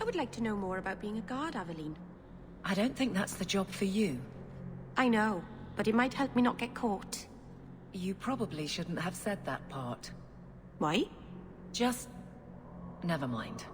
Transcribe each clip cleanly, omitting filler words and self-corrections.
would like to know more about being a guard, Aveline. I don't think that's the job for you. I know, but it might help me not get caught. You probably shouldn't have said that part. Why? Just... never mind.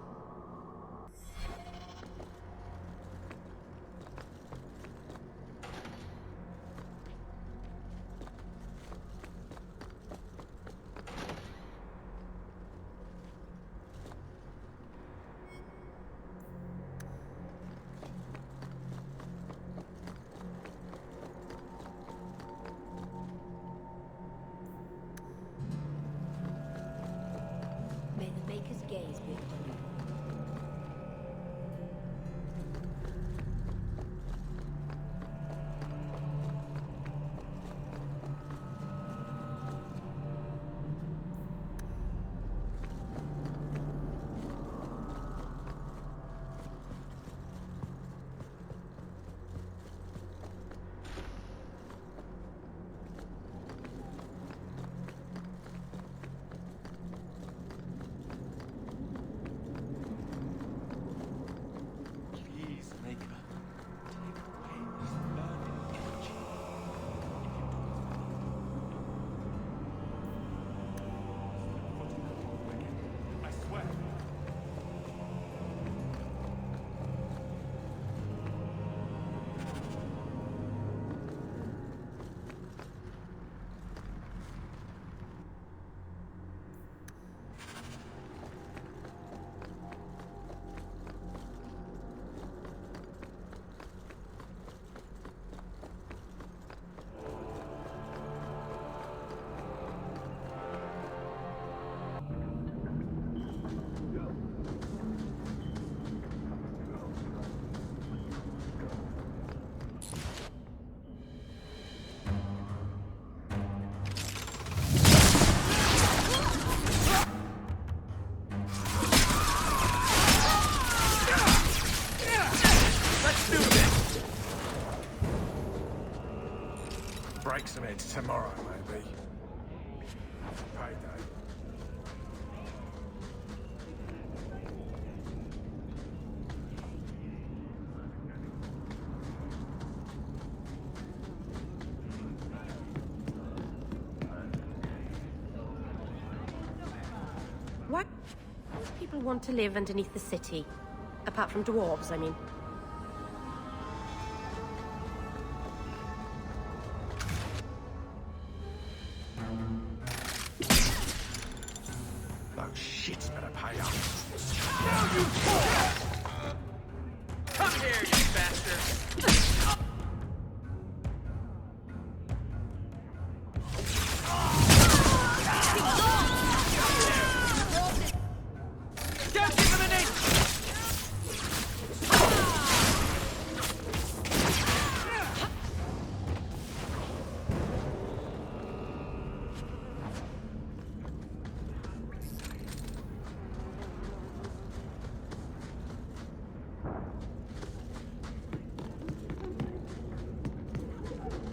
May the Maker's gaze be upon you. Please, Maker, take away this burning energy. I swear. Let's do this! Break some heads tomorrow, maybe. Payday. What? Most people want to live underneath the city. Apart from dwarves, I mean. Those shits better pay up. Come here, you bastard! Don't give him an inch!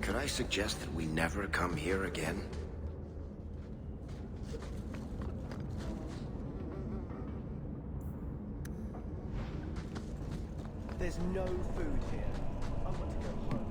Could I suggest that we never come here again? There's no food here. I want to go home.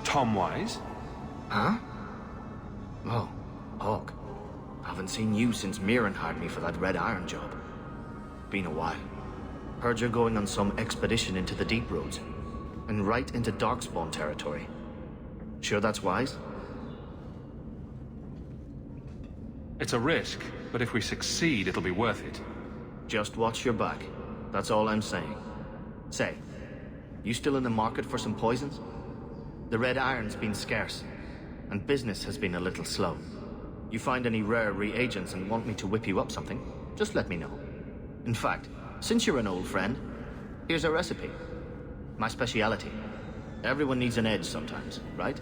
Tom Wise? Huh? Oh, Hawke. Haven't seen you since Mirren hired me for that Red Iron job. Been a while. Heard you're going on some expedition into the Deep Roads. And right into Darkspawn territory. Sure that's wise? It's a risk, but if we succeed, it'll be worth it. Just watch your back. That's all I'm saying. Say, you still in the market for some poisons? The Red Iron's been scarce. and business has been a little slow. You find any rare reagents and want me to whip you up something, just let me know. In fact, since you're an old friend, here's a recipe. My speciality. Everyone needs an edge sometimes, right?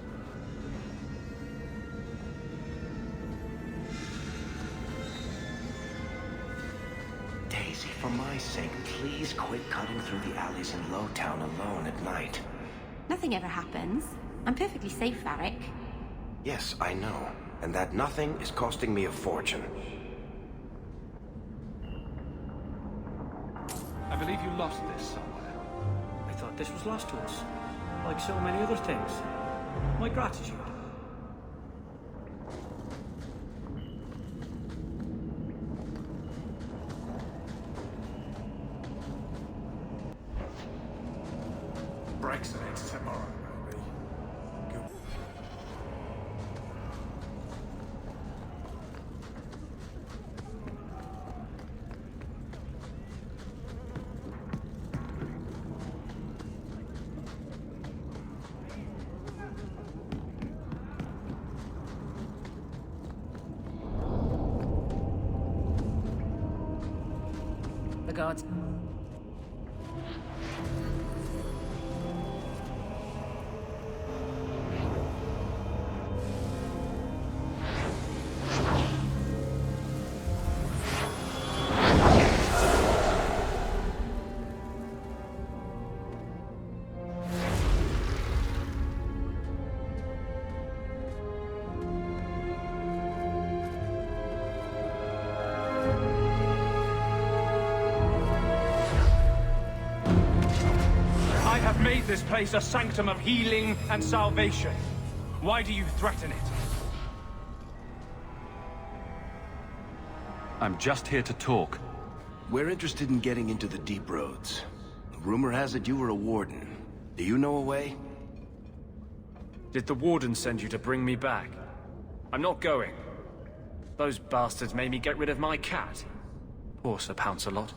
Daisy, for my sake, please quit cutting through the alleys in Lowtown alone at night. Nothing ever happens. I'm perfectly safe, Varric. Yes, I know. And that nothing is costing me a fortune. I believe you lost this somewhere. I thought this was lost to us, like so many other things. My gratitude. Breaks in it tomorrow, maybe. Good. The guards. I have made this place a sanctum of healing and salvation. Why do you threaten it? I'm just here to talk. We're interested in getting into the deep roads. Rumor has it you were a warden. Do you know a way? Did the warden send you to bring me back? I'm not going. Those bastards made me get rid of my cat. Poor Sir Pouncelot.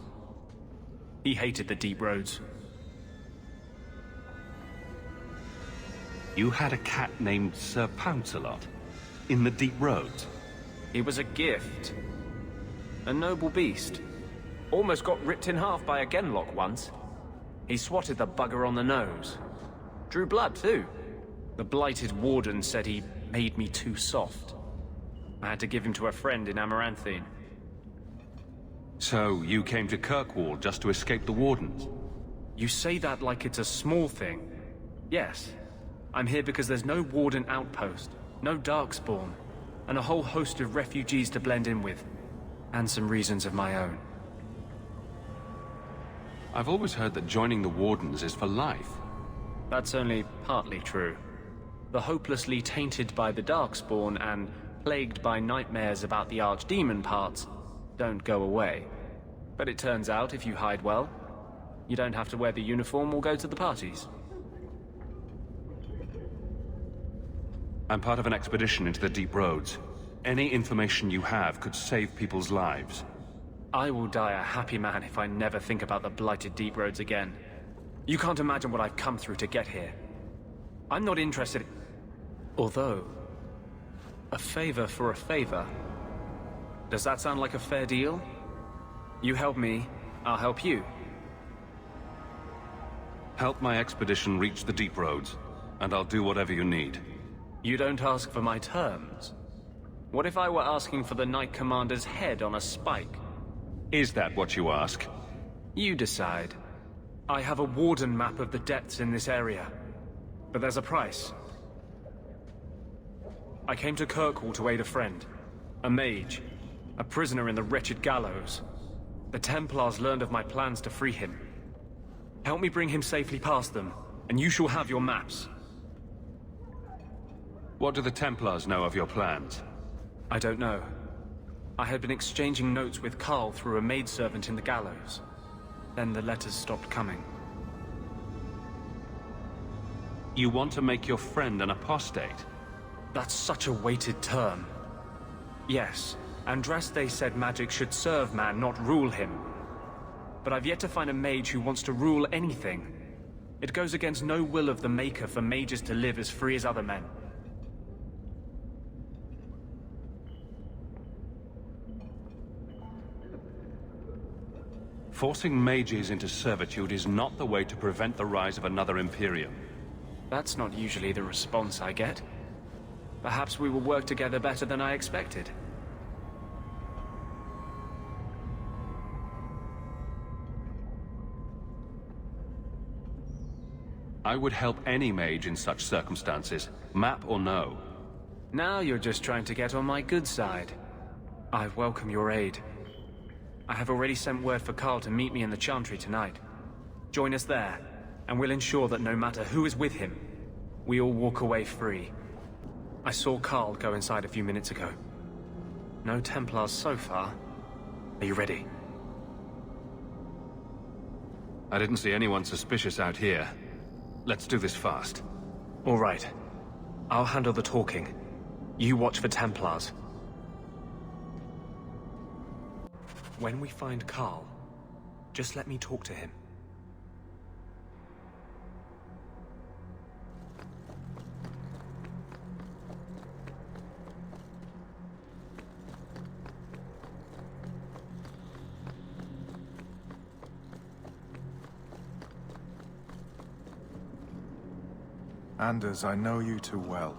He hated the deep roads. You had a cat named Sir Pouncelot? In the deep roads? He was a gift. A noble beast. Almost got ripped in half by a genlock once. He swatted the bugger on the nose. Drew blood, too. The blighted warden said he made me too soft. I had to give him to a friend in Amaranthine. So, you came to Kirkwall just to escape the wardens? You say that like it's a small thing. Yes. I'm here because there's no warden outpost, no darkspawn, and a whole host of refugees to blend in with. And some reasons of my own. I've always heard that joining the wardens is for life. That's only partly true. The hopelessly tainted by the darkspawn and plagued by nightmares about the archdemon parts don't go away. But it turns out if you hide well, you don't have to wear the uniform or go to the parties. I'm part of an expedition into the deep roads. Any information you have could save people's lives. I will die a happy man if I never think about the blighted deep roads again. You can't imagine what I've come through to get here. I'm not interested. Although, a favor for a favor. Does that sound like a fair deal? You help me, I'll help you. Help my expedition reach the deep roads, and I'll do whatever you need. You don't ask for my terms. What if I were asking for the Knight Commander's head on a spike? Is that what you ask? You decide. I have a warden map of the depths in this area. But there's a price. I came to Kirkwall to aid a friend. A mage. A prisoner in the wretched gallows. The Templars learned of my plans to free him. Help me bring him safely past them, and you shall have your maps. What do the Templars know of your plans? I don't know. I had been exchanging notes with Carl through a maidservant in the gallows. Then the letters stopped coming. You want to make your friend an apostate? That's such a weighted term. Yes, Andraste said magic should serve man, not rule him. But I've yet to find a mage who wants to rule anything. It goes against no will of the Maker for mages to live as free as other men. Forcing mages into servitude is not the way to prevent the rise of another Imperium. That's not usually the response I get. Perhaps we will work together better than I expected. I would help any mage in such circumstances, map or no. Now you're just trying to get on my good side. I welcome your aid. I have already sent word for Carl to meet me in the Chantry tonight. Join us there, and we'll ensure that no matter who is with him, we all walk away free. I saw Carl go inside a few minutes ago. No Templars so far. Are you ready? I didn't see anyone suspicious out here. Let's do this fast. All right. I'll handle the talking. You watch for Templars. When we find Carl, just let me talk to him. Anders, I know you too well.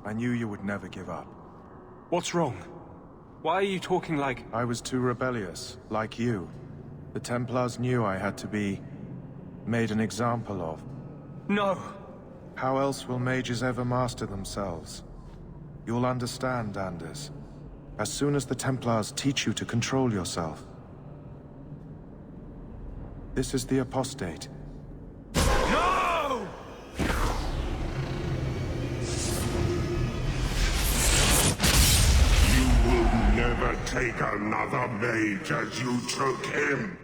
I knew you would never give up. What's wrong? Why are you talking like... I was too rebellious, like you. The Templars knew I had to be... made an example of. No! How else will mages ever master themselves? You'll understand, Anders. As soon as the Templars teach you to control yourself. This is the apostate. No! Never take another mage as you took him.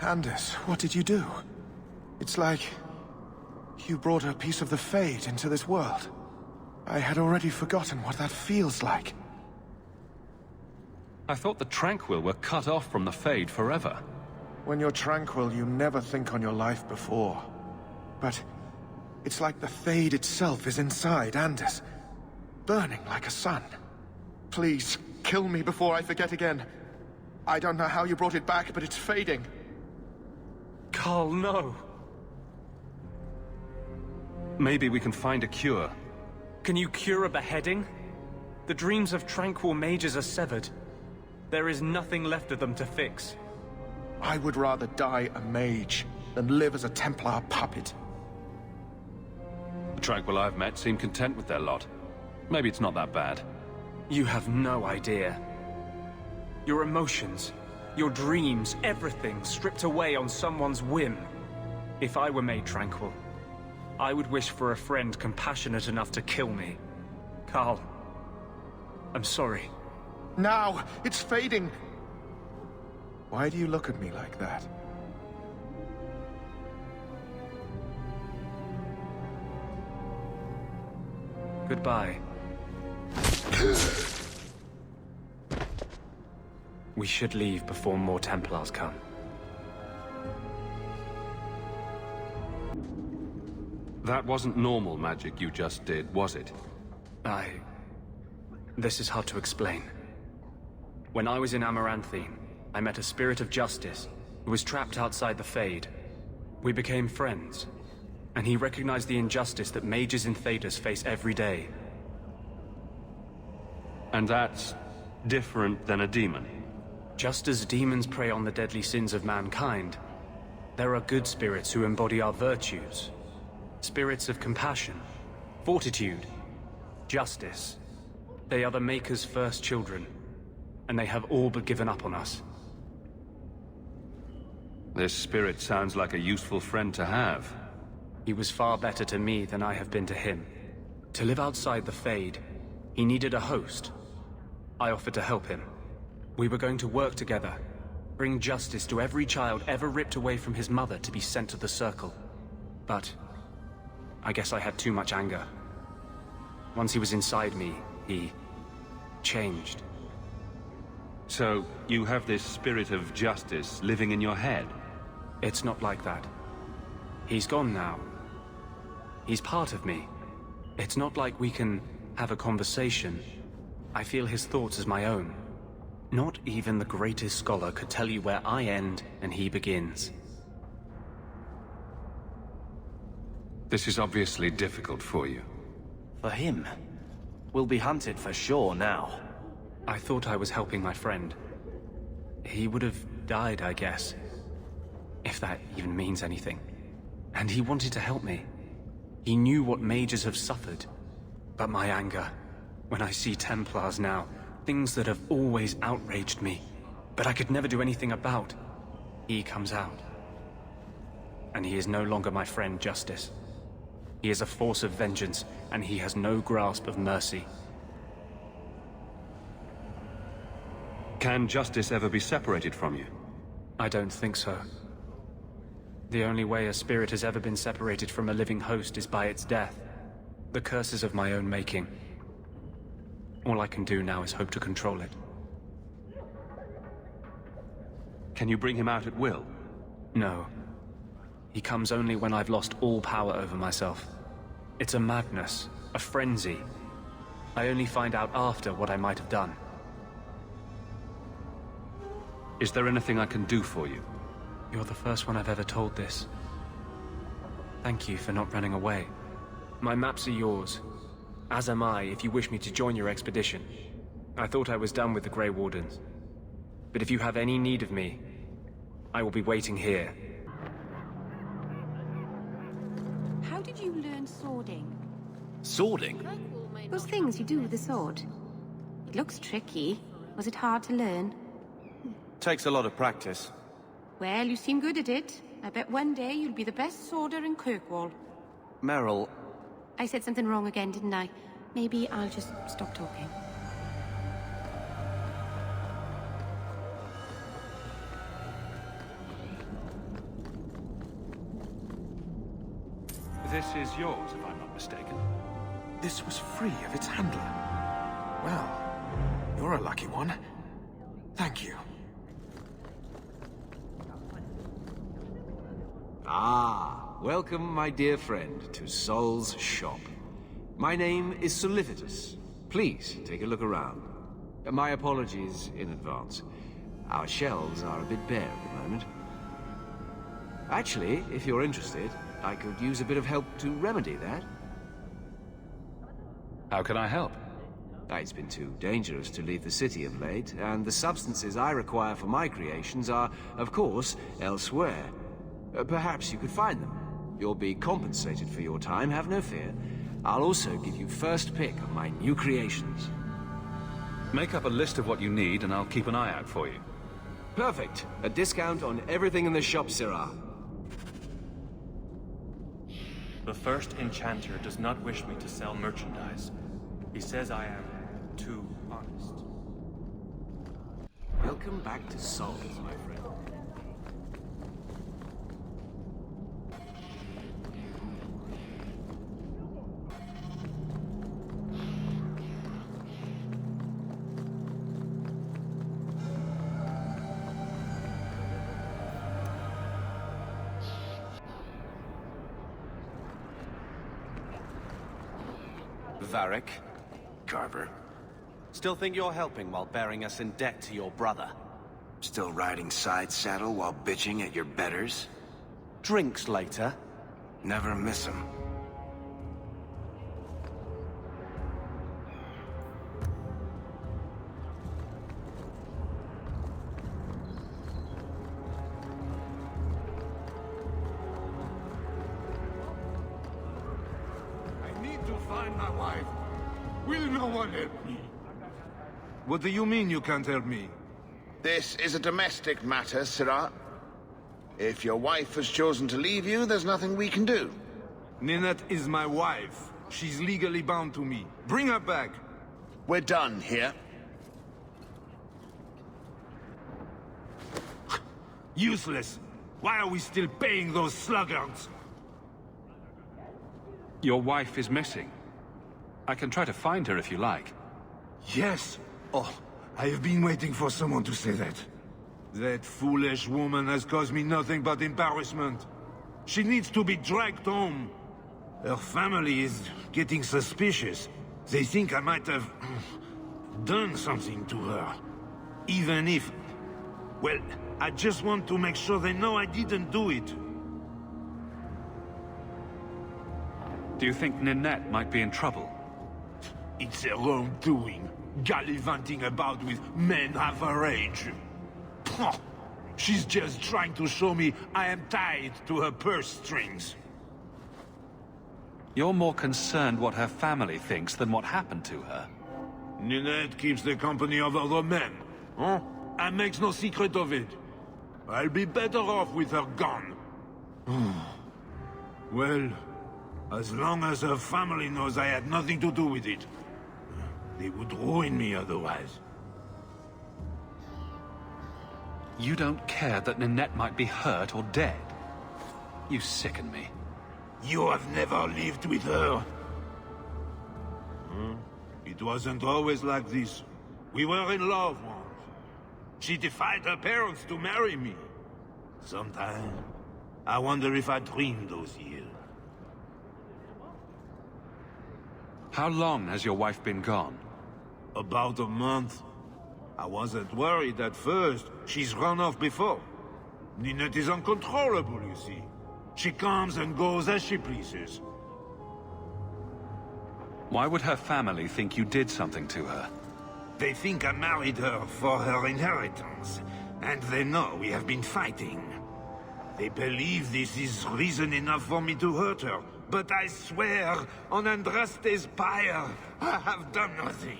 Anders, what did you do? It's like... you brought a piece of the Fade into this world. I had already forgotten what that feels like. I thought the Tranquil were cut off from the Fade forever. When you're tranquil, you never think on your life before. But... it's like the Fade itself is inside Anders. Burning like a sun. Please, kill me before I forget again. I don't know how you brought it back, but it's fading. Carl, no. Maybe we can find a cure. Can you cure a beheading? The dreams of tranquil mages are severed. There is nothing left of them to fix. I would rather die a mage than live as a Templar puppet. The Tranquil I've met seem content with their lot. Maybe it's not that bad. You have no idea. Your emotions, your dreams, everything stripped away on someone's whim. If I were made tranquil, I would wish for a friend compassionate enough to kill me. Carl, I'm sorry. Now! It's fading! Why do you look at me like that? Goodbye. We should leave before more Templars come. That wasn't normal magic you just did, was it? This is hard to explain. When I was in Amaranthine, I met a spirit of justice who was trapped outside the Fade. We became friends, and he recognized the injustice that mages in Thedas face every day. And that's different than a demon? Just as demons prey on the deadly sins of mankind, there are good spirits who embody our virtues. Spirits of compassion, fortitude, justice. They are the Maker's first children, and they have all but given up on us. This spirit sounds like a useful friend to have. He was far better to me than I have been to him. To live outside the Fade, he needed a host. I offered to help him. We were going to work together, bring justice to every child ever ripped away from his mother to be sent to the Circle. But I guess I had too much anger. Once he was inside me, he changed. So, you have this spirit of justice living in your head? It's not like that. He's gone now. He's part of me. It's not like we can have a conversation. I feel his thoughts as my own. Not even the greatest scholar could tell you where I end and he begins. This is obviously difficult for you. For him. We'll be hunted for sure now. I thought I was helping my friend. He would have died, I guess. If that even means anything. And he wanted to help me. He knew what mages have suffered. But my anger, when I see Templars now, things that have always outraged me, but I could never do anything about, he comes out. And he is no longer my friend, Justice. He is a force of vengeance, and he has no grasp of mercy. Can justice ever be separated from you? I don't think so. The only way a spirit has ever been separated from a living host is by its death. The curses of my own making. All I can do now is hope to control it. Can you bring him out at will? No. He comes only when I've lost all power over myself. It's a madness, a frenzy. I only find out after what I might have done. Is there anything I can do for you? You're the first one I've ever told this. Thank you for not running away. My maps are yours. As am I, if you wish me to join your expedition. I thought I was done with the Grey Wardens. But if you have any need of me, I will be waiting here. How did you learn swording? Swording? Those things you do with the sword. It looks tricky. Was it hard to learn? Takes a lot of practice. Well, you seem good at it. I bet one day you'll be the best sworder in Kirkwall. Merrill. I said something wrong again, didn't I? Maybe I'll just stop talking. This is yours, if I'm not mistaken. This was free of its handler. Well, you're a lucky one. Thank you. Ah, welcome, my dear friend, to Sol's shop. My name is Solicitus. Please, take a look around. My apologies in advance. Our shelves are a bit bare at the moment. Actually, if you're interested, I could use a bit of help to remedy that. How can I help? It's been too dangerous to leave the city of late, and the substances I require for my creations are, of course, elsewhere. Perhaps you could find them. You'll be compensated for your time, have no fear. I'll also give you first pick of my new creations. Make up a list of what you need, and I'll keep an eye out for you. Perfect. A discount on everything in the shop, Sirrah. The first enchanter does not wish me to sell merchandise. He says I am too honest. Welcome back to Sol, my friend. Varric. Carver. Still think you're helping while bearing us in debt to your brother? Still riding side saddle while bitching at your betters? Drinks later? Never miss 'em. Find my wife. Will no one help me? What do you mean you can't help me? This is a domestic matter, Sirrah. If your wife has chosen to leave you, there's nothing we can do. Ninette is my wife. She's legally bound to me. Bring her back. We're done here. Useless. Why are we still paying those sluggards? Your wife is missing. I can try to find her if you like. Yes. Oh, I have been waiting for someone to say that. That foolish woman has caused me nothing but embarrassment. She needs to be dragged home. Her family is getting suspicious. They think I might have done something to her. Even if... Well, I just want to make sure they know I didn't do it. Do you think Ninette might be in trouble? It's her own doing. Gallivanting about with men half her age. Pah! She's just trying to show me I am tied to her purse strings. You're more concerned what her family thinks than what happened to her. Ninette keeps the company of other men, huh? And makes no secret of it. I'll be better off with her gone. Well, as long as her family knows I had nothing to do with it. They would ruin me otherwise. You don't care that Ninette might be hurt or dead? You sicken me. You have never lived with her. It wasn't always like this. We were in love once. She defied her parents to marry me. Sometimes, I wonder if I dreamed those years. How long has your wife been gone? About a month. I wasn't worried at first. She's run off before. Ninette is uncontrollable, you see. She comes and goes as she pleases. Why would her family think you did something to her? They think I married her for her inheritance, and they know we have been fighting. They believe this is reason enough for me to hurt her, but I swear, on Andraste's pyre, I have done nothing.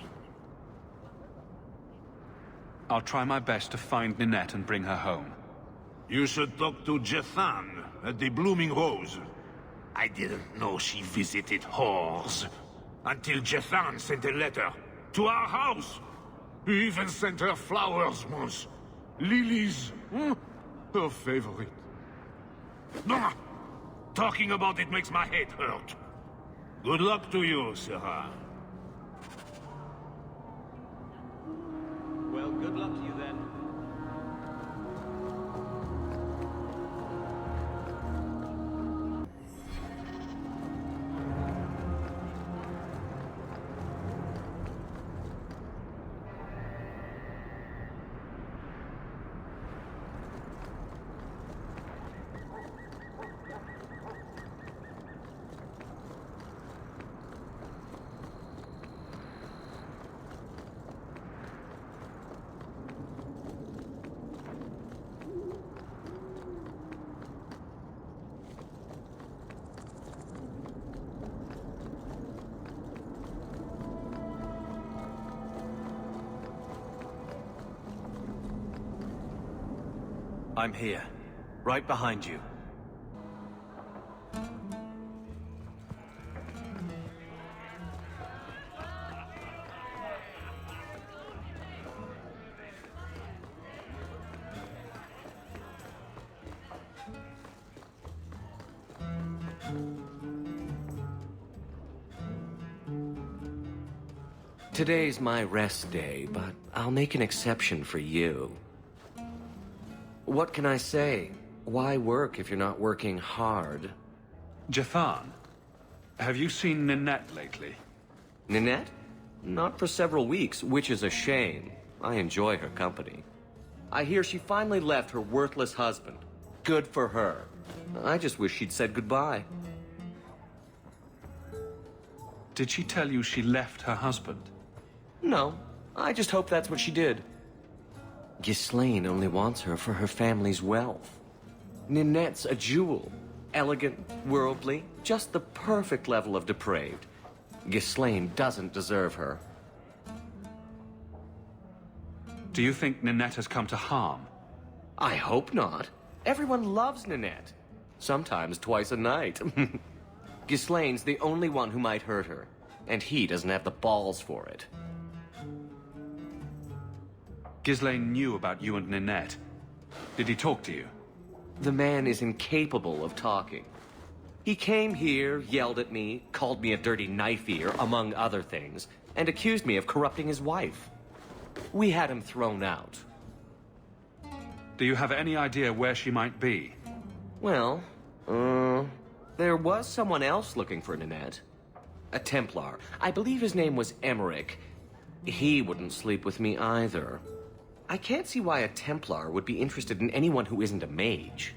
I'll try my best to find Ninette and bring her home. You should talk to Jethan at the Blooming Rose. I didn't know she visited whores, until Jethan sent a letter to our house. He even sent her flowers once. Lilies. Her favorite. Talking about it makes my head hurt. Good luck to you, Sarah. Well, good luck to you then. I'm here, right behind you. Today's my rest day, but I'll make an exception for you. What can I say? Why work if you're not working hard? Jethan, have you seen Ninette lately? Ninette? Not for several weeks, which is a shame. I enjoy her company. I hear she finally left her worthless husband. Good for her. I just wish she'd said goodbye. Did she tell you she left her husband? No, I just hope that's what she did. Ghislaine only wants her for her family's wealth. Ninette's a jewel. Elegant, worldly, just the perfect level of depraved. Ghislaine doesn't deserve her. Do you think Ninette has come to harm? I hope not. Everyone loves Ninette. Sometimes twice a night. Ghislaine's the only one who might hurt her, and he doesn't have the balls for it. Ghislaine knew about you and Ninette. Did he talk to you? The man is incapable of talking. He came here, yelled at me, called me a dirty knife-ear, among other things, and accused me of corrupting his wife. We had him thrown out. Do you have any idea where she might be? Well, there was someone else looking for Ninette. A Templar. I believe his name was Emmerich. He wouldn't sleep with me either. I can't see why a Templar would be interested in anyone who isn't a mage.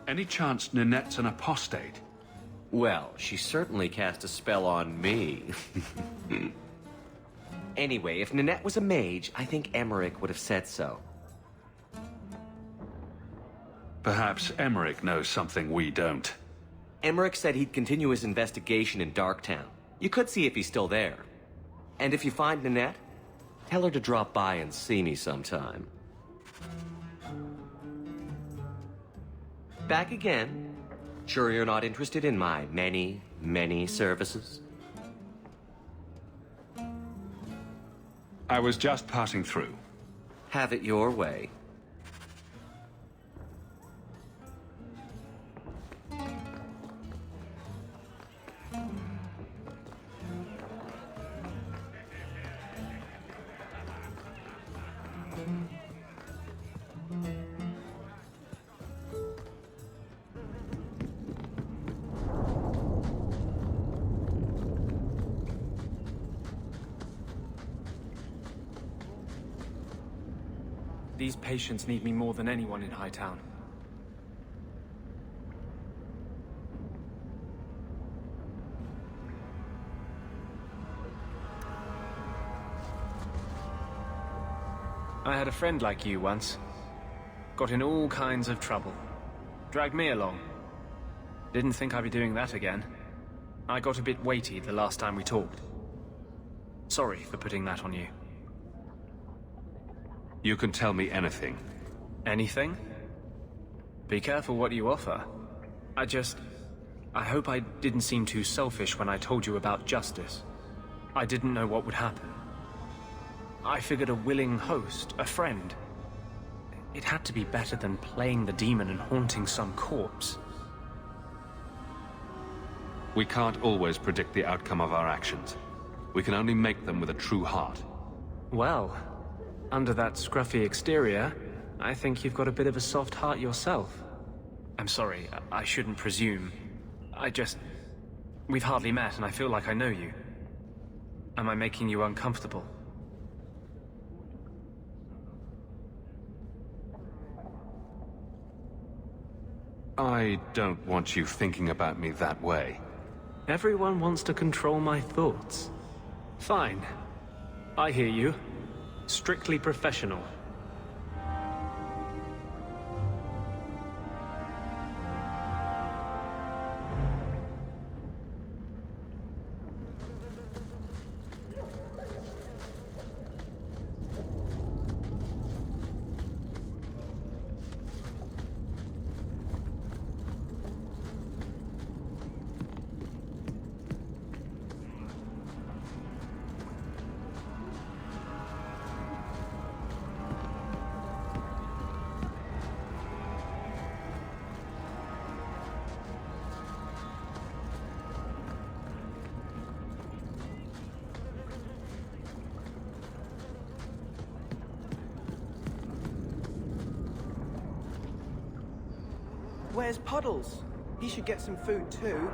Any chance Ninette's an apostate? Well, she certainly cast a spell on me. Anyway, if Ninette was a mage, I think Emmerich would have said so. Perhaps Emmerich knows something we don't. Emmerich said he'd continue his investigation in Darktown. You could see if he's still there. And if you find Ninette, tell her to drop by and see me sometime. Back again? Sure you're not interested in my many, many services? I was just passing through. Have it your way. These patients need me more than anyone in Hightown. I had a friend like you once. Got in all kinds of trouble. Dragged me along. Didn't think I'd be doing that again. I got a bit weighty the last time we talked. Sorry for putting that on you. You can tell me anything. Anything? Be careful what you offer. I hope I didn't seem too selfish when I told you about justice. I didn't know what would happen. I figured a willing host, a friend. It had to be better than playing the demon and haunting some corpse. We can't always predict the outcome of our actions. We can only make them with a true heart. Well, under that scruffy exterior, I think you've got a bit of a soft heart yourself. I'm sorry, I shouldn't presume. We've hardly met and I feel like I know you. Am I making you uncomfortable? I don't want you thinking about me that way. Everyone wants to control my thoughts. Fine. I hear you. Strictly professional. Where's Puddles? He should get some food too.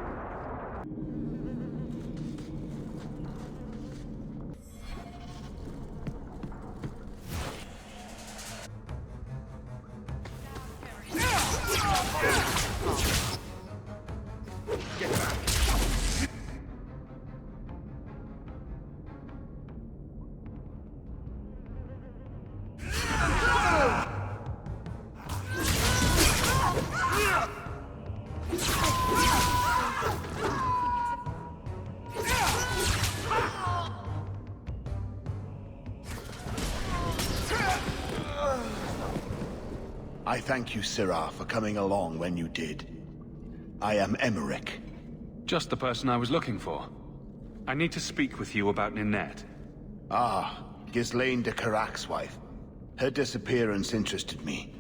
Get back! I thank you, Sirrah, for coming along when you did. I am Emmerich. Just the person I was looking for. I need to speak with you about Ninette. Ah, Ghislaine de Carrac's wife. Her disappearance interested me.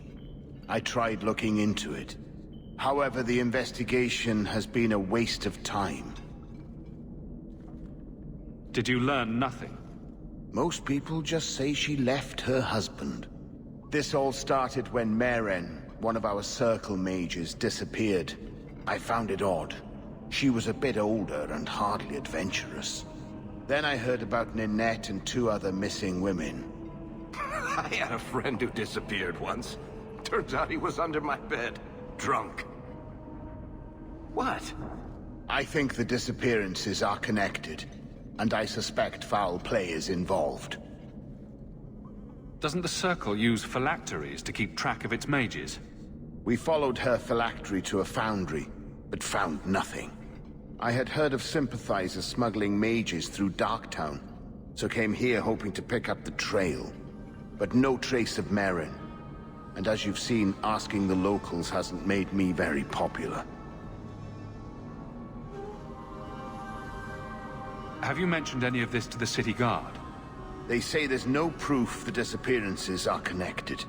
I tried looking into it. However, the investigation has been a waste of time. Did you learn nothing? Most people just say she left her husband. This all started when Merrill, one of our circle mages, disappeared. I found it odd. She was a bit older and hardly adventurous. Then I heard about Ninette and 2 other missing women. I had a friend who disappeared once. Turns out he was under my bed, drunk. What? I think the disappearances are connected, and I suspect foul play is involved. Doesn't the Circle use phylacteries to keep track of its mages? We followed her phylactery to a foundry, but found nothing. I had heard of sympathizers smuggling mages through Darktown, so came here hoping to pick up the trail. But no trace of Merrill. And as you've seen, asking the locals hasn't made me very popular. Have you mentioned any of this to the city guard? They say there's no proof the disappearances are connected.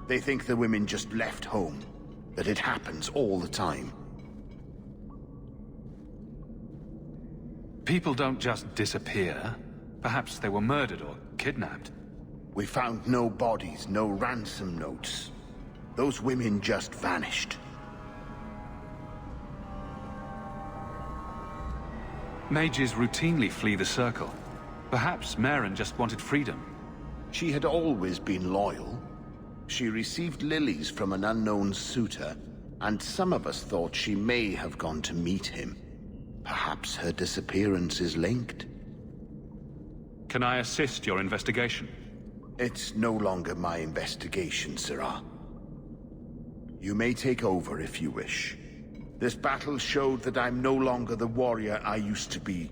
They think the women just left home, that it happens all the time. People don't just disappear. Perhaps they were murdered or kidnapped. We found no bodies, no ransom notes. Those women just vanished. Mages routinely flee the Circle. Perhaps Merrill just wanted freedom. She had always been loyal. She received lilies from an unknown suitor, and some of us thought she may have gone to meet him. Perhaps her disappearance is linked. Can I assist your investigation? It's no longer my investigation, Sirrah. You may take over if you wish. This battle showed that I'm no longer the warrior I used to be.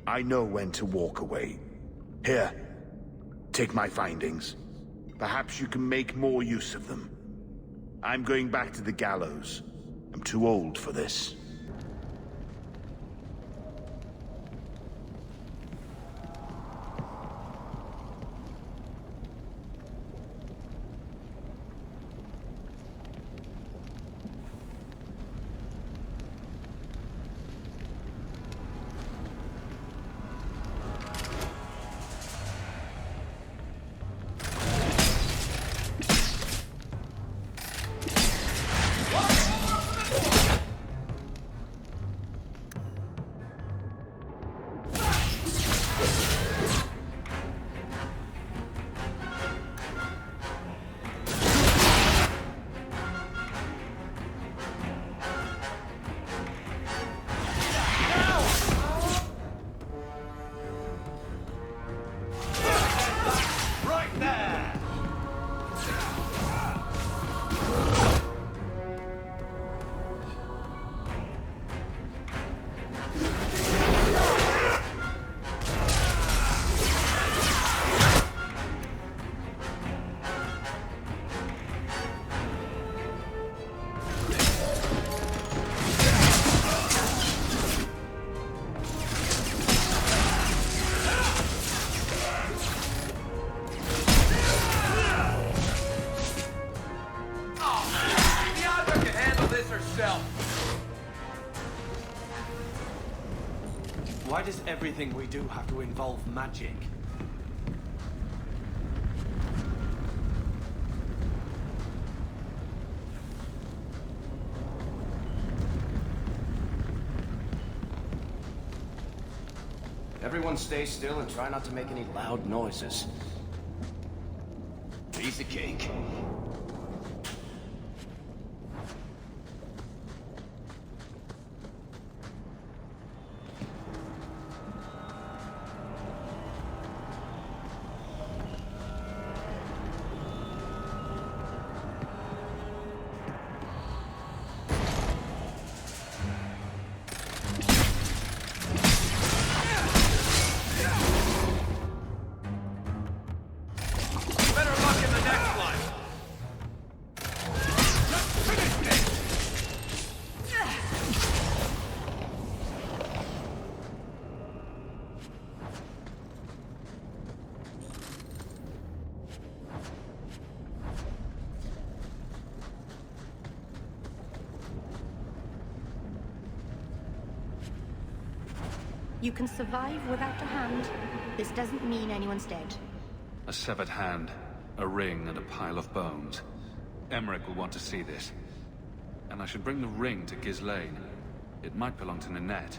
I know when to walk away. Here, take my findings. Perhaps you can make more use of them. I'm going back to the gallows. I'm too old for this. Why does everything we do have to involve magic? Everyone stay still and try not to make any loud noises. Piece of cake. Better luck in the next one! You can survive without a hand. This doesn't mean anyone's dead. A severed hand, a ring, and a pile of bones. Emmerich will want to see this. And I should bring the ring to Ghislaine. It might belong to Ninette.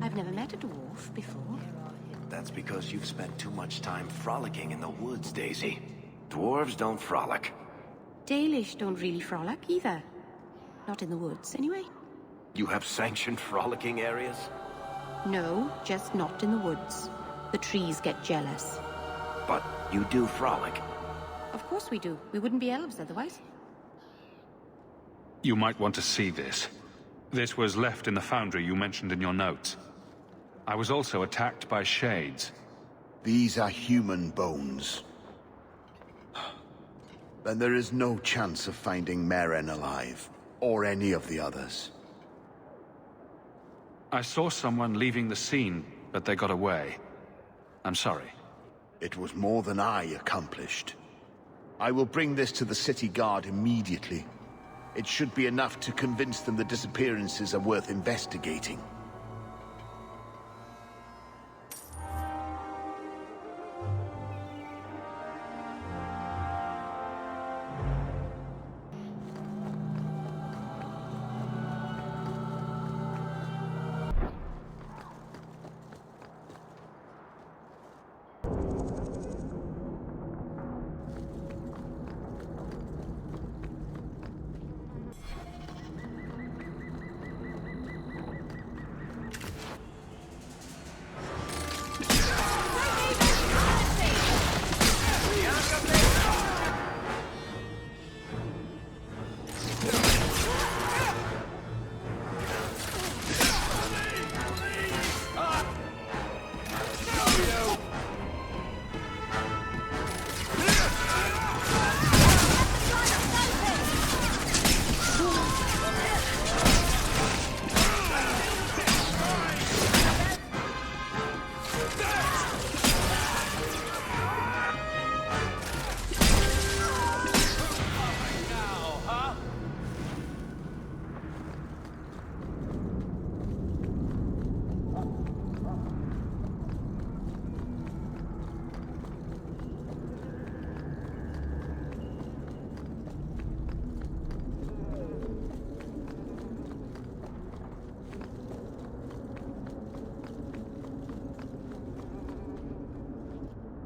I've never met a dwarf before. That's because you've spent too much time frolicking in the woods, Daisy. Dwarves don't frolic. Dalish don't really frolic either. Not in the woods, anyway. You have sanctioned frolicking areas? No, just not in the woods. The trees get jealous. But you do frolic. Of course we do. We wouldn't be elves otherwise. You might want to see this. This was left in the foundry you mentioned in your notes. I was also attacked by shades. These are human bones. Then there is no chance of finding Merrill alive, or any of the others. I saw someone leaving the scene, but they got away. I'm sorry. It was more than I accomplished. I will bring this to the city guard immediately. It should be enough to convince them the disappearances are worth investigating.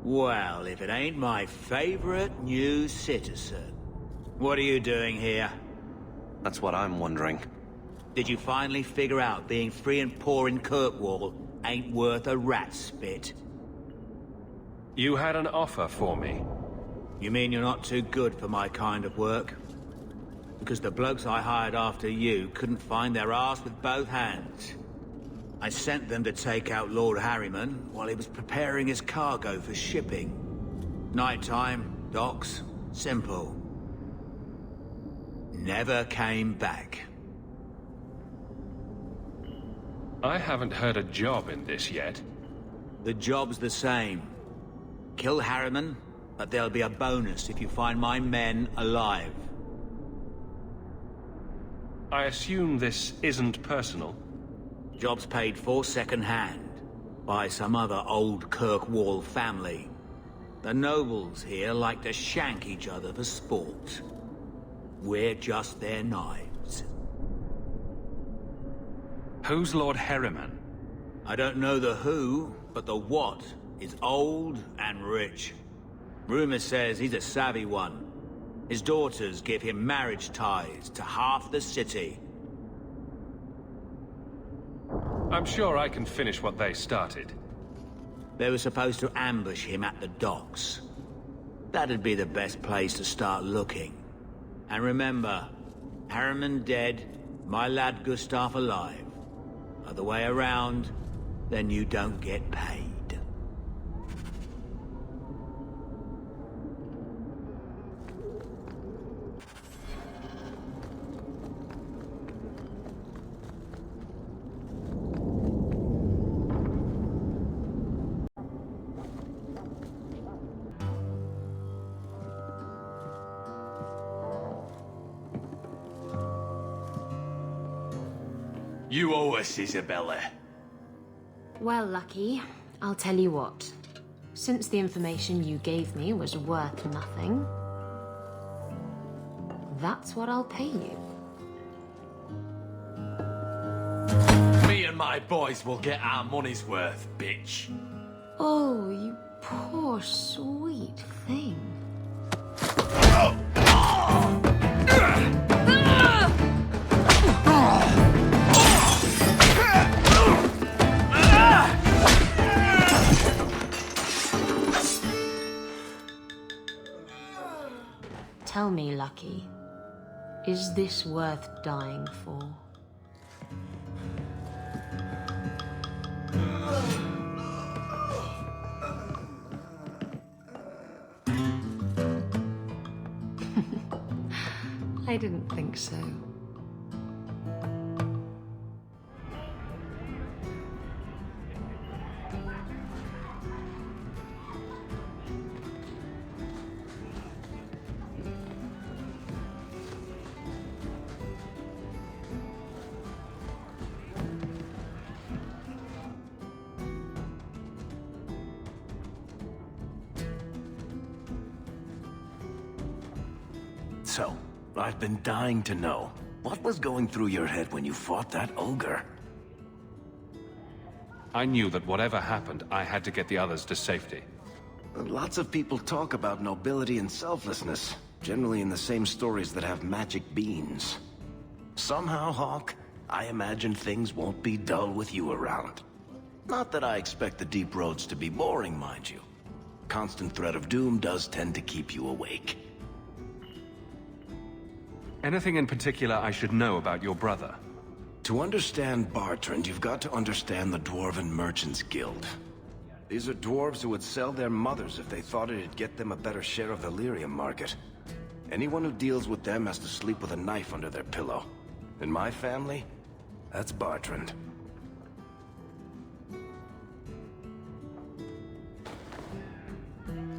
Well, if it ain't my favorite new citizen. What are you doing here? That's what I'm wondering. Did you finally figure out being free and poor in Kirkwall ain't worth a rat's spit? You had an offer for me. You mean you're not too good for my kind of work? Because the blokes I hired after you couldn't find their arse with both hands. I sent them to take out Lord Harriman while he was preparing his cargo for shipping. Nighttime, docks, simple. Never came back. I haven't heard a job in this yet. The job's the same. Kill Harriman, but there'll be a bonus if you find my men alive. I assume this isn't personal? Job's paid for second-hand, by some other old Kirkwall family. The nobles here like to shank each other for sport. We're just their knives. Who's Lord Harriman? I don't know the who, but the what is old and rich. Rumor says he's a savvy one. His daughters give him marriage ties to half the city. I'm sure I can finish what they started. They were supposed to ambush him at the docks. That'd be the best place to start looking. And remember, Harriman dead, my lad Gustav alive. Other way around, then you don't get paid. You owe us, Isabela. Well, Lucky, I'll tell you what. Since the information you gave me was worth nothing, that's what I'll pay you. Me and my boys will get our money's worth, bitch. Oh, you poor sweet thing. Tell me, Lucky, is this worth dying for? I didn't think so. So, I've been dying to know. What was going through your head when you fought that ogre? I knew that whatever happened, I had to get the others to safety. Lots of people talk about nobility and selflessness, generally in the same stories that have magic beans. Somehow, Hawke, I imagine things won't be dull with you around. Not that I expect the deep roads to be boring, mind you. Constant threat of doom does tend to keep you awake. Anything in particular I should know about your brother? To understand Bartrand, you've got to understand the Dwarven Merchants Guild. These are dwarves who would sell their mothers if they thought it'd get them a better share of the lyrium market. Anyone who deals with them has to sleep with a knife under their pillow. In my family, that's Bartrand.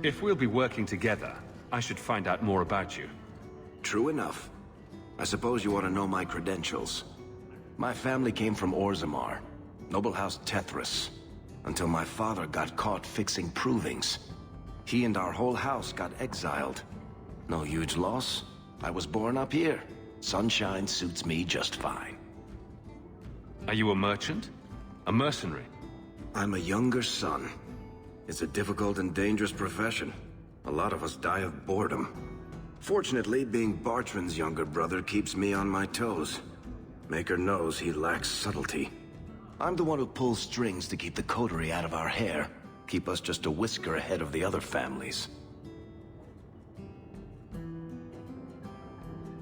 If we'll be working together, I should find out more about you. True enough. I suppose you want to know my credentials. My family came from Orzammar, noble house Tethras, until my father got caught fixing provings. He and our whole house got exiled. No huge loss. I was born up here. Sunshine suits me just fine. Are you a merchant? A mercenary? I'm a younger son. It's a difficult and dangerous profession. A lot of us die of boredom. Fortunately, being Bartrand's younger brother keeps me on my toes. Maker knows he lacks subtlety. I'm the one who pulls strings to keep the coterie out of our hair. Keep us just a whisker ahead of the other families.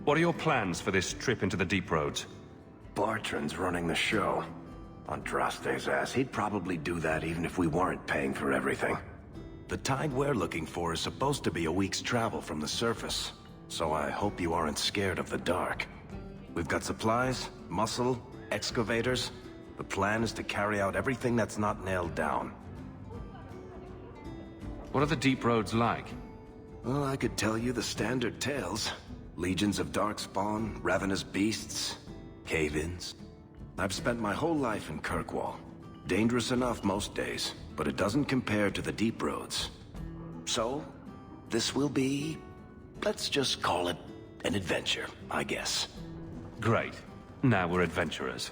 What are your plans for this trip into the deep roads? Bartrand's running the show. On Draste's ass, he'd probably do that even if we weren't paying for everything. The tide we're looking for is supposed to be a week's travel from the surface, so I hope you aren't scared of the dark. We've got supplies, muscle, excavators. The plan is to carry out everything that's not nailed down. What are the deep roads like? Well, I could tell you the standard tales. Legions of darkspawn, ravenous beasts, cave-ins. I've spent my whole life in Kirkwall. Dangerous enough most days, but it doesn't compare to the deep roads. So, this will be... let's just call it an adventure, I guess. Great. Now we're adventurers.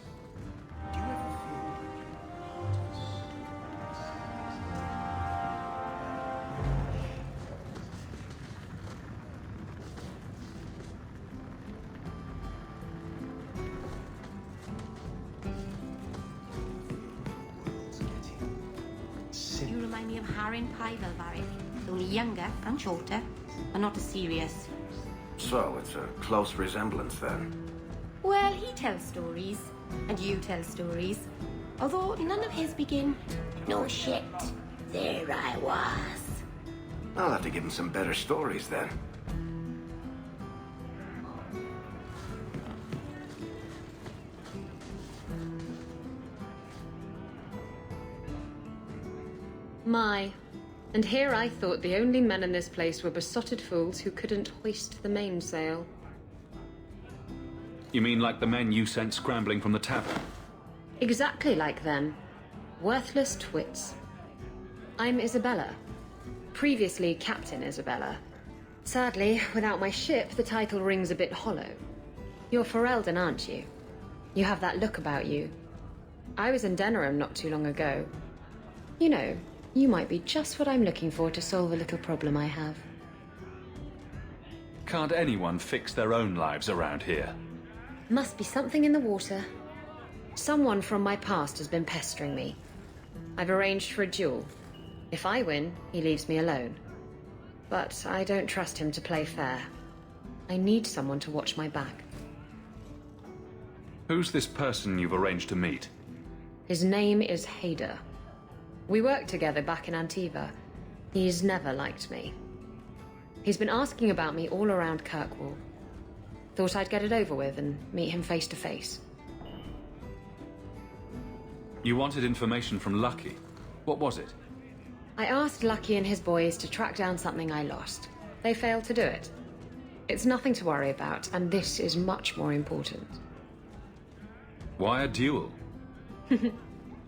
You remind me of Harry Pyvel, Varric. Only younger and shorter, and not as serious. So, it's a close resemblance then. Well, he tells stories, and you tell stories. Although none of his begin, "No shit, there I was." I'll have to give him some better stories then. My. And here I thought the only men in this place were besotted fools who couldn't hoist the mainsail. You mean like the men you sent scrambling from the tavern? Exactly like them. Worthless twits. I'm Isabela. Previously Captain Isabela. Sadly, without my ship, the title rings a bit hollow. You're Ferelden, aren't you? You have that look about you. I was in Denerim not too long ago. You know, you might be just what I'm looking for to solve a little problem I have. Can't anyone fix their own lives around here? Must be something in the water. Someone from my past has been pestering me. I've arranged for a duel. If I win, he leaves me alone. But I don't trust him to play fair. I need someone to watch my back. Who's this person you've arranged to meet? His name is Hader. We worked together back in Antiva. He's never liked me. He's been asking about me all around Kirkwall. Thought I'd get it over with and meet him face to face. You wanted information from Lucky. What was it? I asked Lucky and his boys to track down something I lost. They failed to do it. It's nothing to worry about, and this is much more important. Why a duel?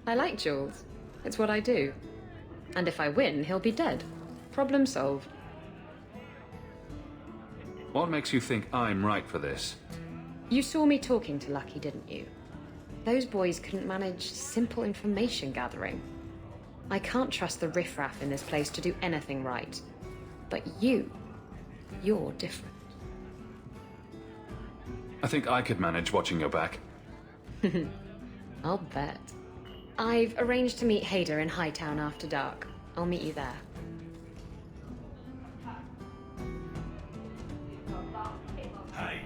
I like duels. It's what I do. And if I win, he'll be dead. Problem solved. What makes you think I'm right for this? You saw me talking to Lucky, didn't you? Those boys couldn't manage simple information gathering. I can't trust the riffraff in this place to do anything right. But you're different. I think I could manage watching your back. I'll bet. I've arranged to meet Hader in Hightown after dark. I'll meet you there. Hey,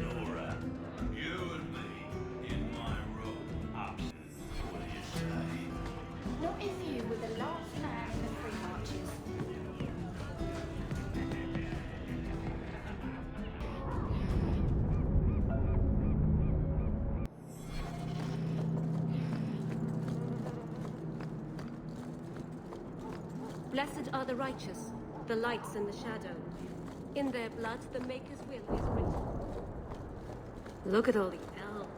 Laura, you and me in my room upstairs. What do you say? Not if you were the last man in the Three Marches. Blessed are the righteous, the lights in the shadow. In their blood, the Maker's will is written. Look at all the elves.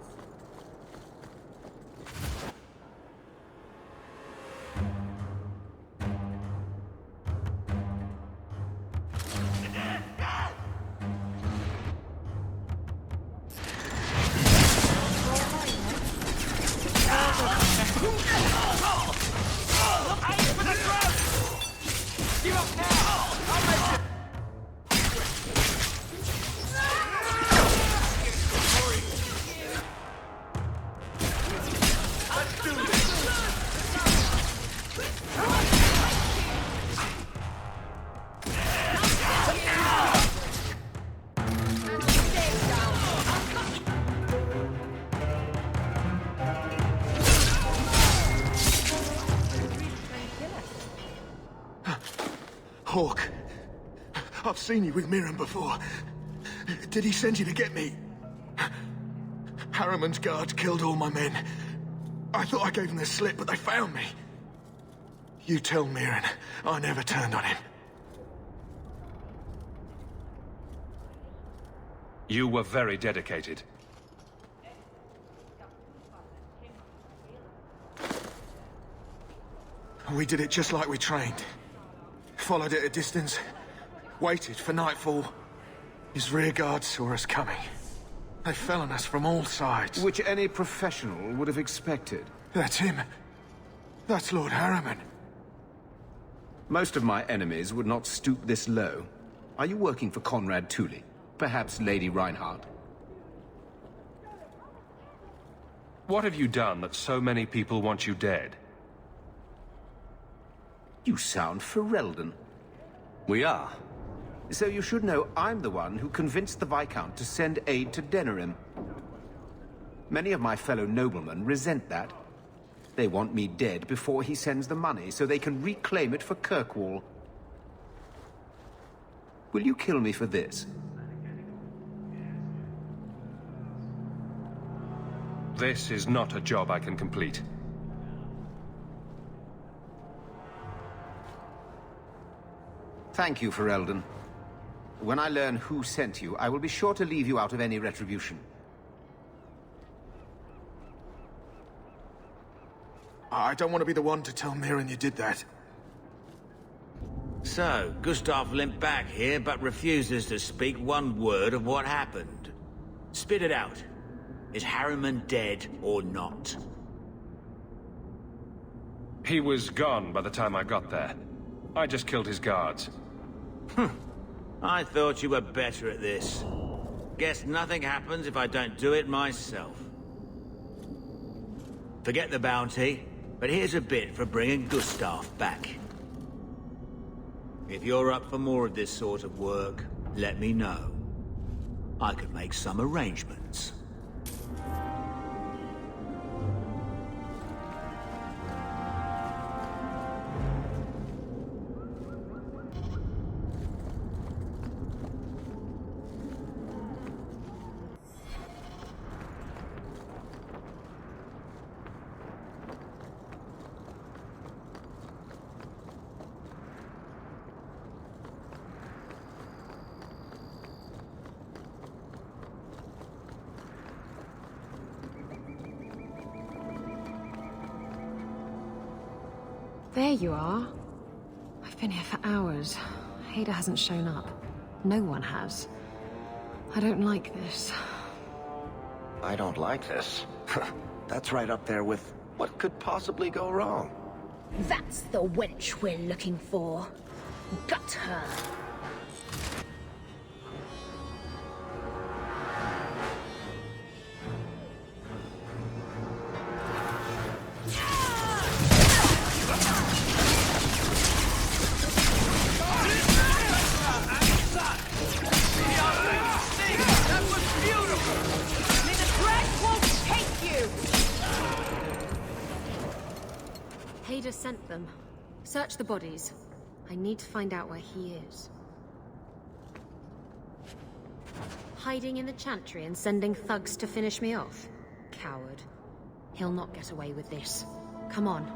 Hawke, I've seen you with Merrill before. Did he send you to get me? Harriman's guards killed all my men. I thought I gave them the slip, but they found me. You tell Merrill I never turned on him. You were very dedicated. We did it just like we trained. Followed at a distance, waited for nightfall. His rear guard saw us coming. They fell on us from all sides. Which any professional would have expected. That's him. That's Lord Harriman. Most of my enemies would not stoop this low. Are you working for Conrad Tooley? Perhaps Lady Reinhardt? What have you done that so many people want you dead? You sound Ferelden. We are. So you should know I'm the one who convinced the Viscount to send aid to Denerim. Many of my fellow noblemen resent that. They want me dead before he sends the money, so they can reclaim it for Kirkwall. Will you kill me for this? This is not a job I can complete. Thank you, Ferelden. When I learn who sent you, I will be sure to leave you out of any retribution. I don't want to be the one to tell Mirren you did that. So, Gustav limped back here, but refuses to speak one word of what happened. Spit it out. Is Harriman dead or not? He was gone by the time I got there. I just killed his guards. I thought you were better at this. Guess nothing happens if I don't do it myself. Forget the bounty, but here's a bit for bringing Gustav back. If you're up for more of this sort of work, let me know. I could make some arrangements. There you are. I've been here for hours. Hader hasn't shown up. No one has. I don't like this. I don't like this. That's right up there with what could possibly go wrong. That's the wench we're looking for. Got her. Hader sent them. Search the bodies. I need to find out where he is. Hiding in the chantry and sending thugs to finish me off? Coward. He'll not get away with this. Come on.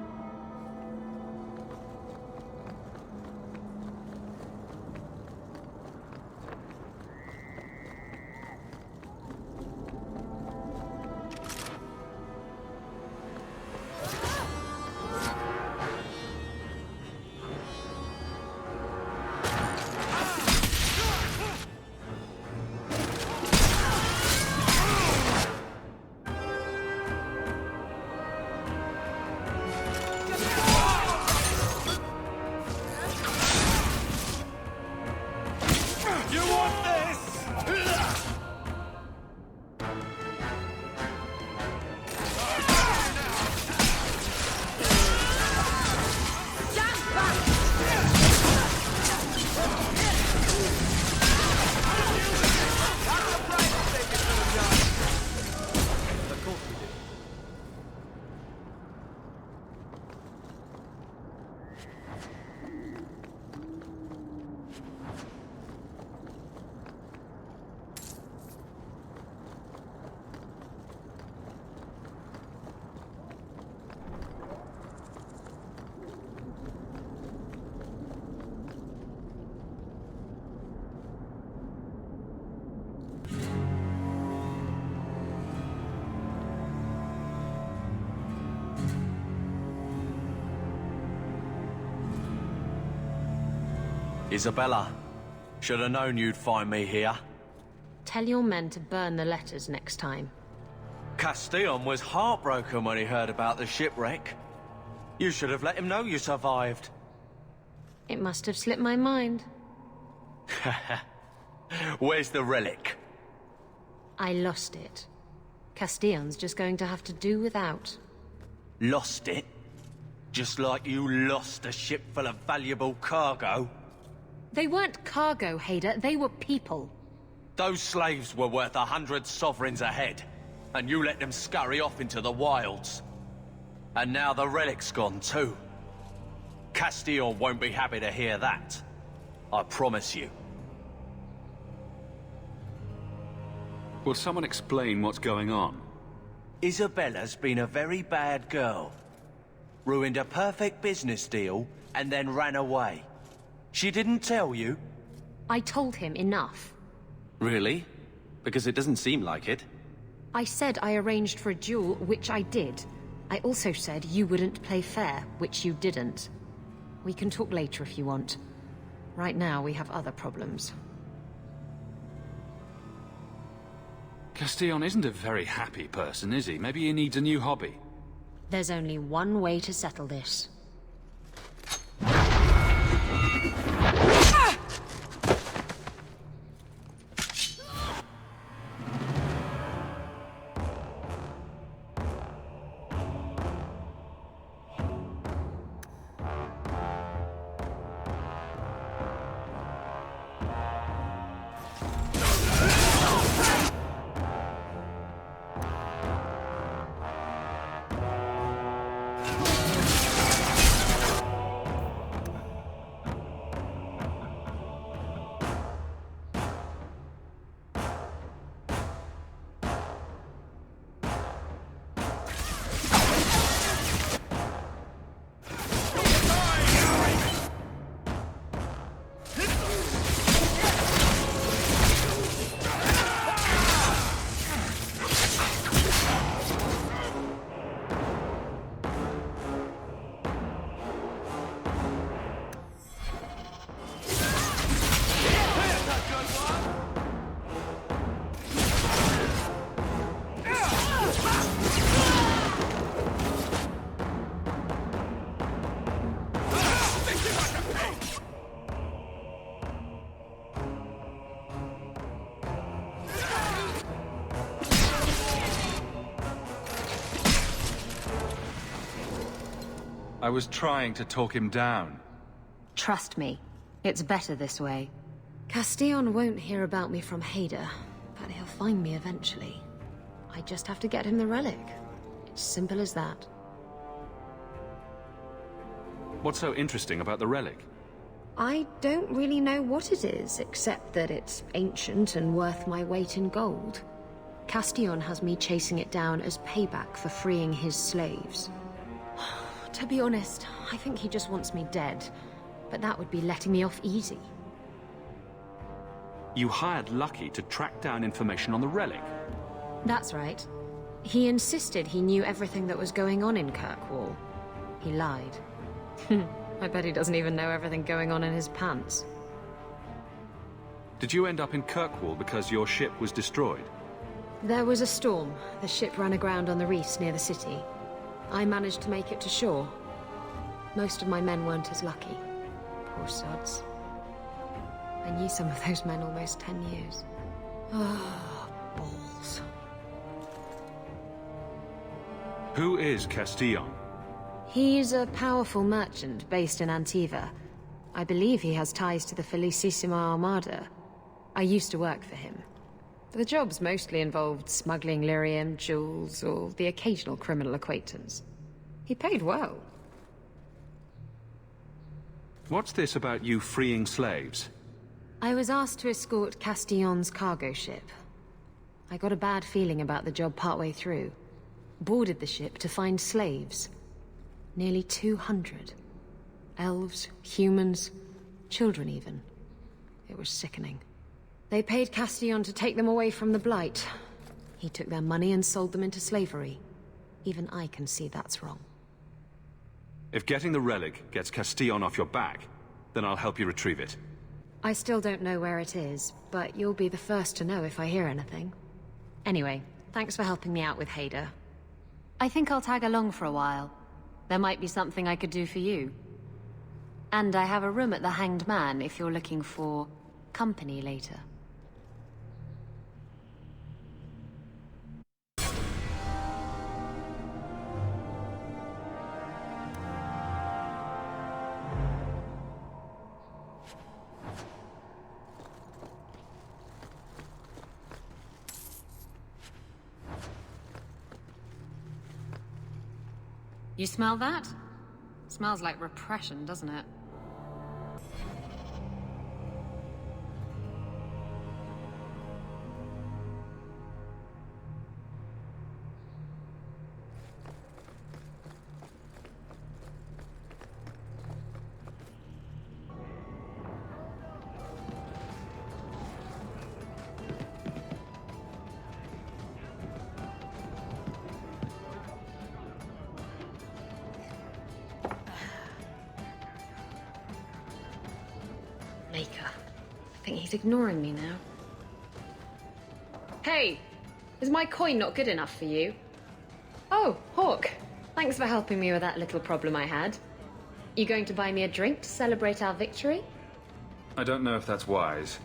Isabela, should have known you'd find me here. Tell your men to burn the letters next time. Castillon was heartbroken when he heard about the shipwreck. You should have let him know you survived. It must have slipped my mind. Where's the relic? I lost it. Castillon's just going to have to do without. Lost it? Just like you lost a ship full of valuable cargo? They weren't cargo, Hader. They were people. Those slaves were worth 100 sovereigns a head. and you let them scurry off into the wilds. And now the relic's gone too. Castillon won't be happy to hear that. I promise you. Will someone explain what's going on? Isabella's been a very bad girl. Ruined a perfect business deal, and then ran away. She didn't tell you? I told him enough. Really? Because it doesn't seem like it. I said I arranged for a duel, which I did. I also said you wouldn't play fair, which you didn't. We can talk later if you want. Right now, we have other problems. Castillon isn't a very happy person, is he? Maybe he needs a new hobby. There's only one way to settle this. I was trying to talk him down. Trust me, it's better this way. Castillon won't hear about me from Hader, but he'll find me eventually. I just have to get him the relic. It's simple as that. What's so interesting about the relic? I don't really know what it is, except that it's ancient and worth my weight in gold. Castillon has me chasing it down as payback for freeing his slaves. To be honest, I think he just wants me dead, but that would be letting me off easy. You hired Lucky to track down information on the relic? That's right. He insisted he knew everything that was going on in Kirkwall. He lied. I bet he doesn't even know everything going on in his pants. Did you end up in Kirkwall because your ship was destroyed? There was a storm. The ship ran aground on the reefs near the city. I managed to make it to shore. Most of my men weren't as lucky. Poor sods. I knew some of those men almost 10 years. Ah, balls. Who is Castillon? He's a powerful merchant based in Antiva. I believe he has ties to the Felicissima Armada. I used to work for him. The jobs mostly involved smuggling lyrium, jewels, or the occasional criminal acquaintance. He paid well. What's this about you freeing slaves? I was asked to escort Castillon's cargo ship. I got a bad feeling about the job partway through. Boarded the ship to find slaves. Nearly 200. Elves, humans, children even. It was sickening. They paid Castillon to take them away from the Blight. He took their money and sold them into slavery. Even I can see that's wrong. If getting the relic gets Castillon off your back, then I'll help you retrieve it. I still don't know where it is, but you'll be the first to know if I hear anything. Anyway, thanks for helping me out with Hader. I think I'll tag along for a while. There might be something I could do for you. And I have a room at the Hanged Man if you're looking for company later. You smell that? Smells like repression, doesn't it? Maker. I think he's ignoring me now. Hey! Is my coin not good enough for you? Oh, Hawke. Thanks for helping me with that little problem I had. You going to buy me a drink to celebrate our victory? I don't know if that's wise.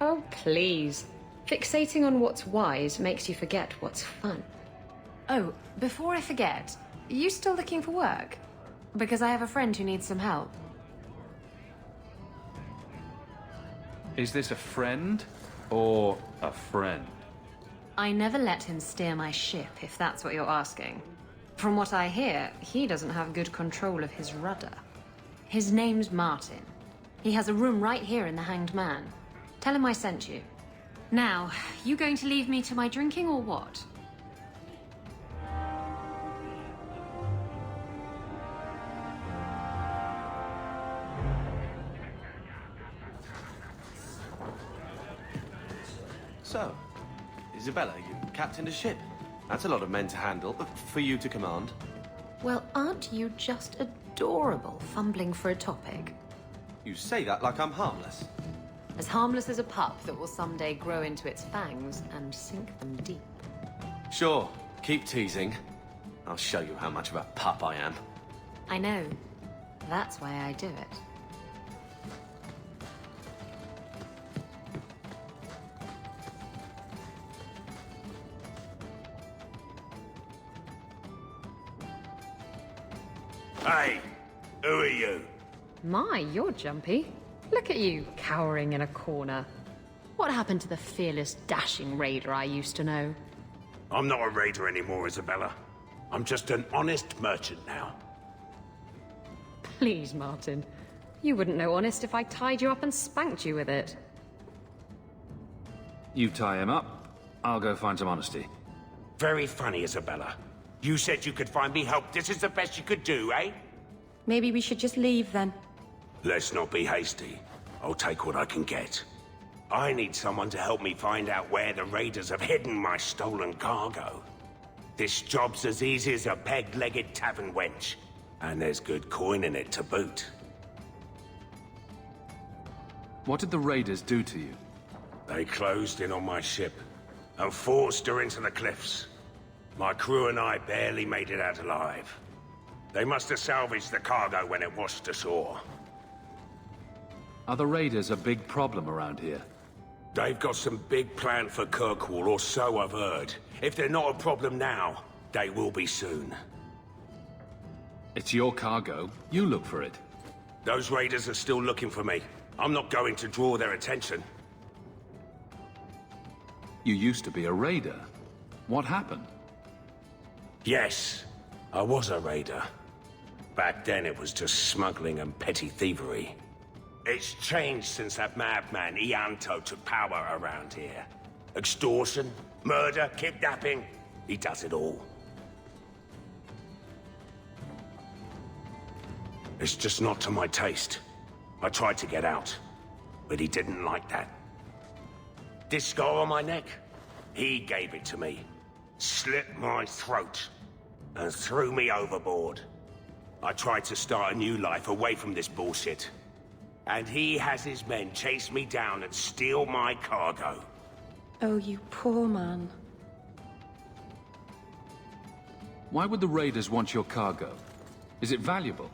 Oh, please. Fixating on what's wise makes you forget what's fun. Oh, before I forget, are you still looking for work? Because I have a friend who needs some help. Is this a friend or a friend? I never let him steer my ship, if that's what you're asking. From what I hear, he doesn't have good control of his rudder. His name's Martin. He has a room right here in the Hanged Man. Tell him I sent you. Now, you going to leave me to my drinking or what? So, Isabela, you captained a ship. That's a lot of men to handle, for you to command. Well, aren't you just adorable, fumbling for a topic? You say that like I'm harmless. As harmless as a pup that will someday grow into its fangs and sink them deep. Sure, keep teasing. I'll show you how much of a pup I am. I know. That's why I do it. Hey, who are you? My, you're jumpy. Look at you, cowering in a corner. What happened to the fearless, dashing raider I used to know? I'm not a raider anymore, Isabela. I'm just an honest merchant now. Please, Martin. You wouldn't know honest if I tied you up and spanked you with it. You tie him up, I'll go find some honesty. Very funny, Isabela. You said you could find me help. This is the best you could do, eh? Maybe we should just leave then. Let's not be hasty. I'll take what I can get. I need someone to help me find out where the raiders have hidden my stolen cargo. This job's as easy as a peg-legged tavern wench. And there's good coin in it to boot. What did the raiders do to you? They closed in on my ship and forced her into the cliffs. My crew and I barely made it out alive. They must have salvaged the cargo when it washed ashore. Are the raiders a big problem around here? They've got some big plan for Kirkwall, or so I've heard. If they're not a problem now, they will be soon. It's your cargo. You look for it. Those raiders are still looking for me. I'm not going to draw their attention. You used to be a raider. What happened? Yes, I was a raider. Back then it was just smuggling and petty thievery. It's changed since that madman Ianto took power around here. Extortion, murder, kidnapping. He does it all. It's just not to my taste. I tried to get out, but he didn't like that. This scar on my neck, he gave it to me. Slit my throat and threw me overboard. I tried to start a new life away from this bullshit. And he has his men chase me down and steal my cargo. Oh, you poor man. Why would the raiders want your cargo? Is it valuable?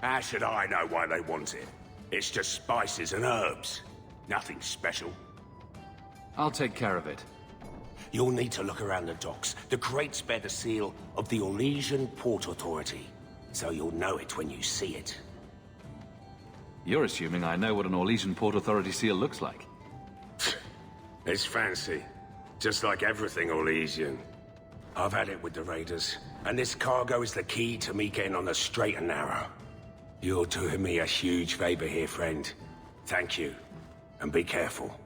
How should I know why they want it? It's just spices and herbs. Nothing special. I'll take care of it. You'll need to look around the docks. The crates bear the seal of the Orlesian Port Authority, so you'll know it when you see it. You're assuming I know what an Orlesian Port Authority seal looks like. It's fancy. Just like everything Orlesian. I've had it with the raiders. And this cargo is the key to me getting on the straight and narrow. You're doing me a huge favor here, friend. Thank you. And be careful.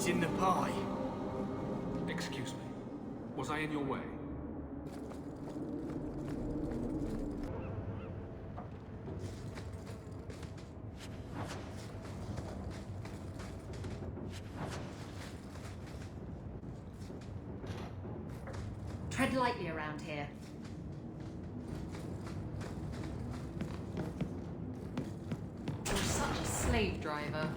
It's in the pie. Excuse me. Was I in your way? Tread lightly around here. You're such a slave driver.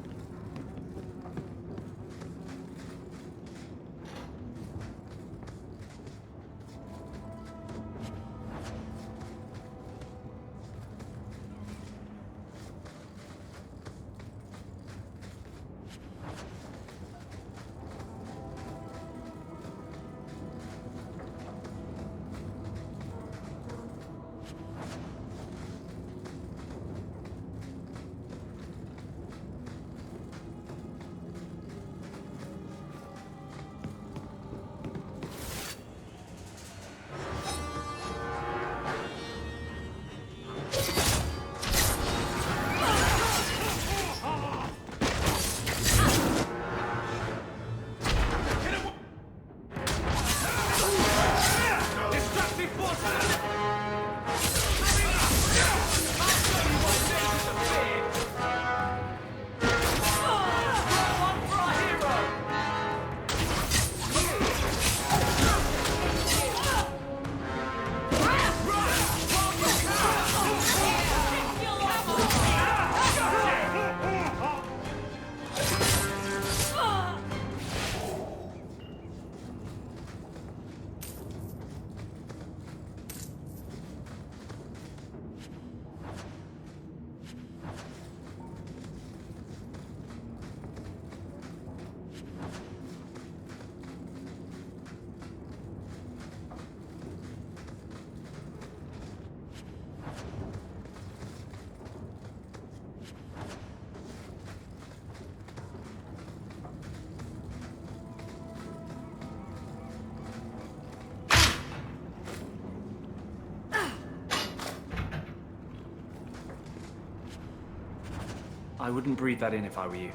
I wouldn't breathe that in if I were you.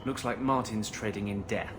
Looks like Martin's trading in death.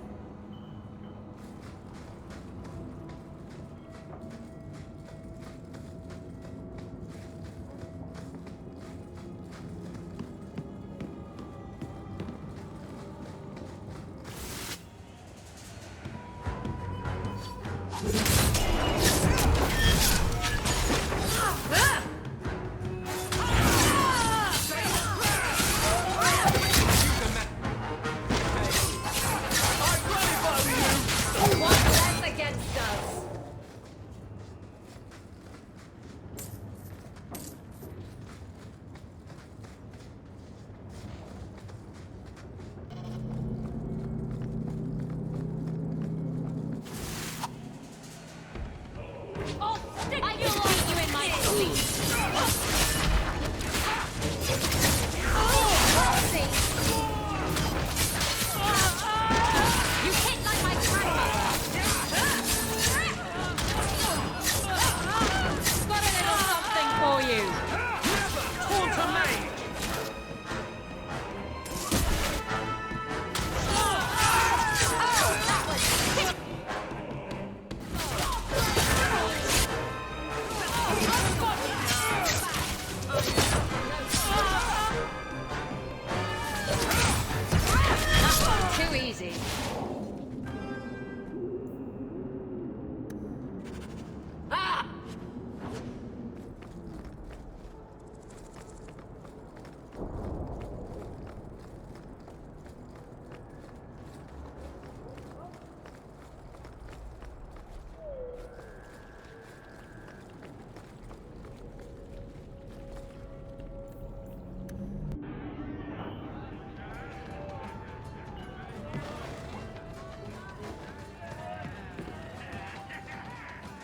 You hit like my grandmother! Got a little something for you! Taunter me! Too easy.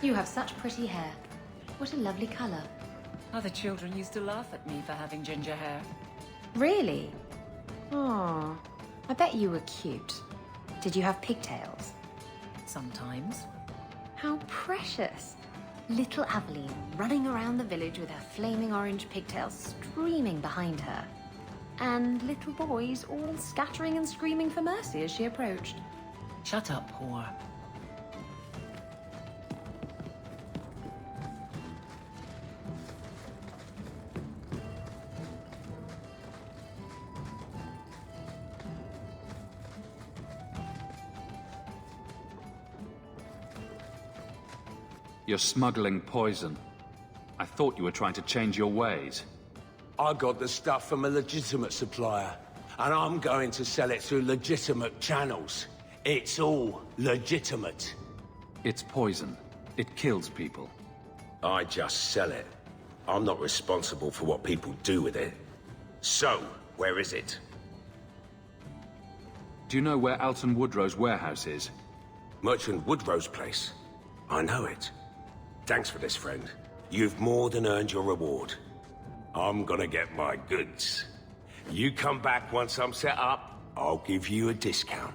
You have such pretty hair. What a lovely color. Other children used to laugh at me for having ginger hair. Really? Oh, I bet you were cute. Did you have pigtails? Sometimes. How precious. Little Aveline running around the village with her flaming orange pigtails streaming behind her. And little boys all scattering and screaming for mercy as she approached. Shut up, whore. You're smuggling poison. I thought you were trying to change your ways. I got the stuff from a legitimate supplier, and I'm going to sell it through legitimate channels. It's all legitimate. It's poison. It kills people. I just sell it. I'm not responsible for what people do with it. So, where is it? Do you know where Alton Woodrow's warehouse is? Merchant Woodrow's place. I know it. Thanks for this, friend. You've more than earned your reward. I'm gonna get my goods. You come back once I'm set up, I'll give you a discount.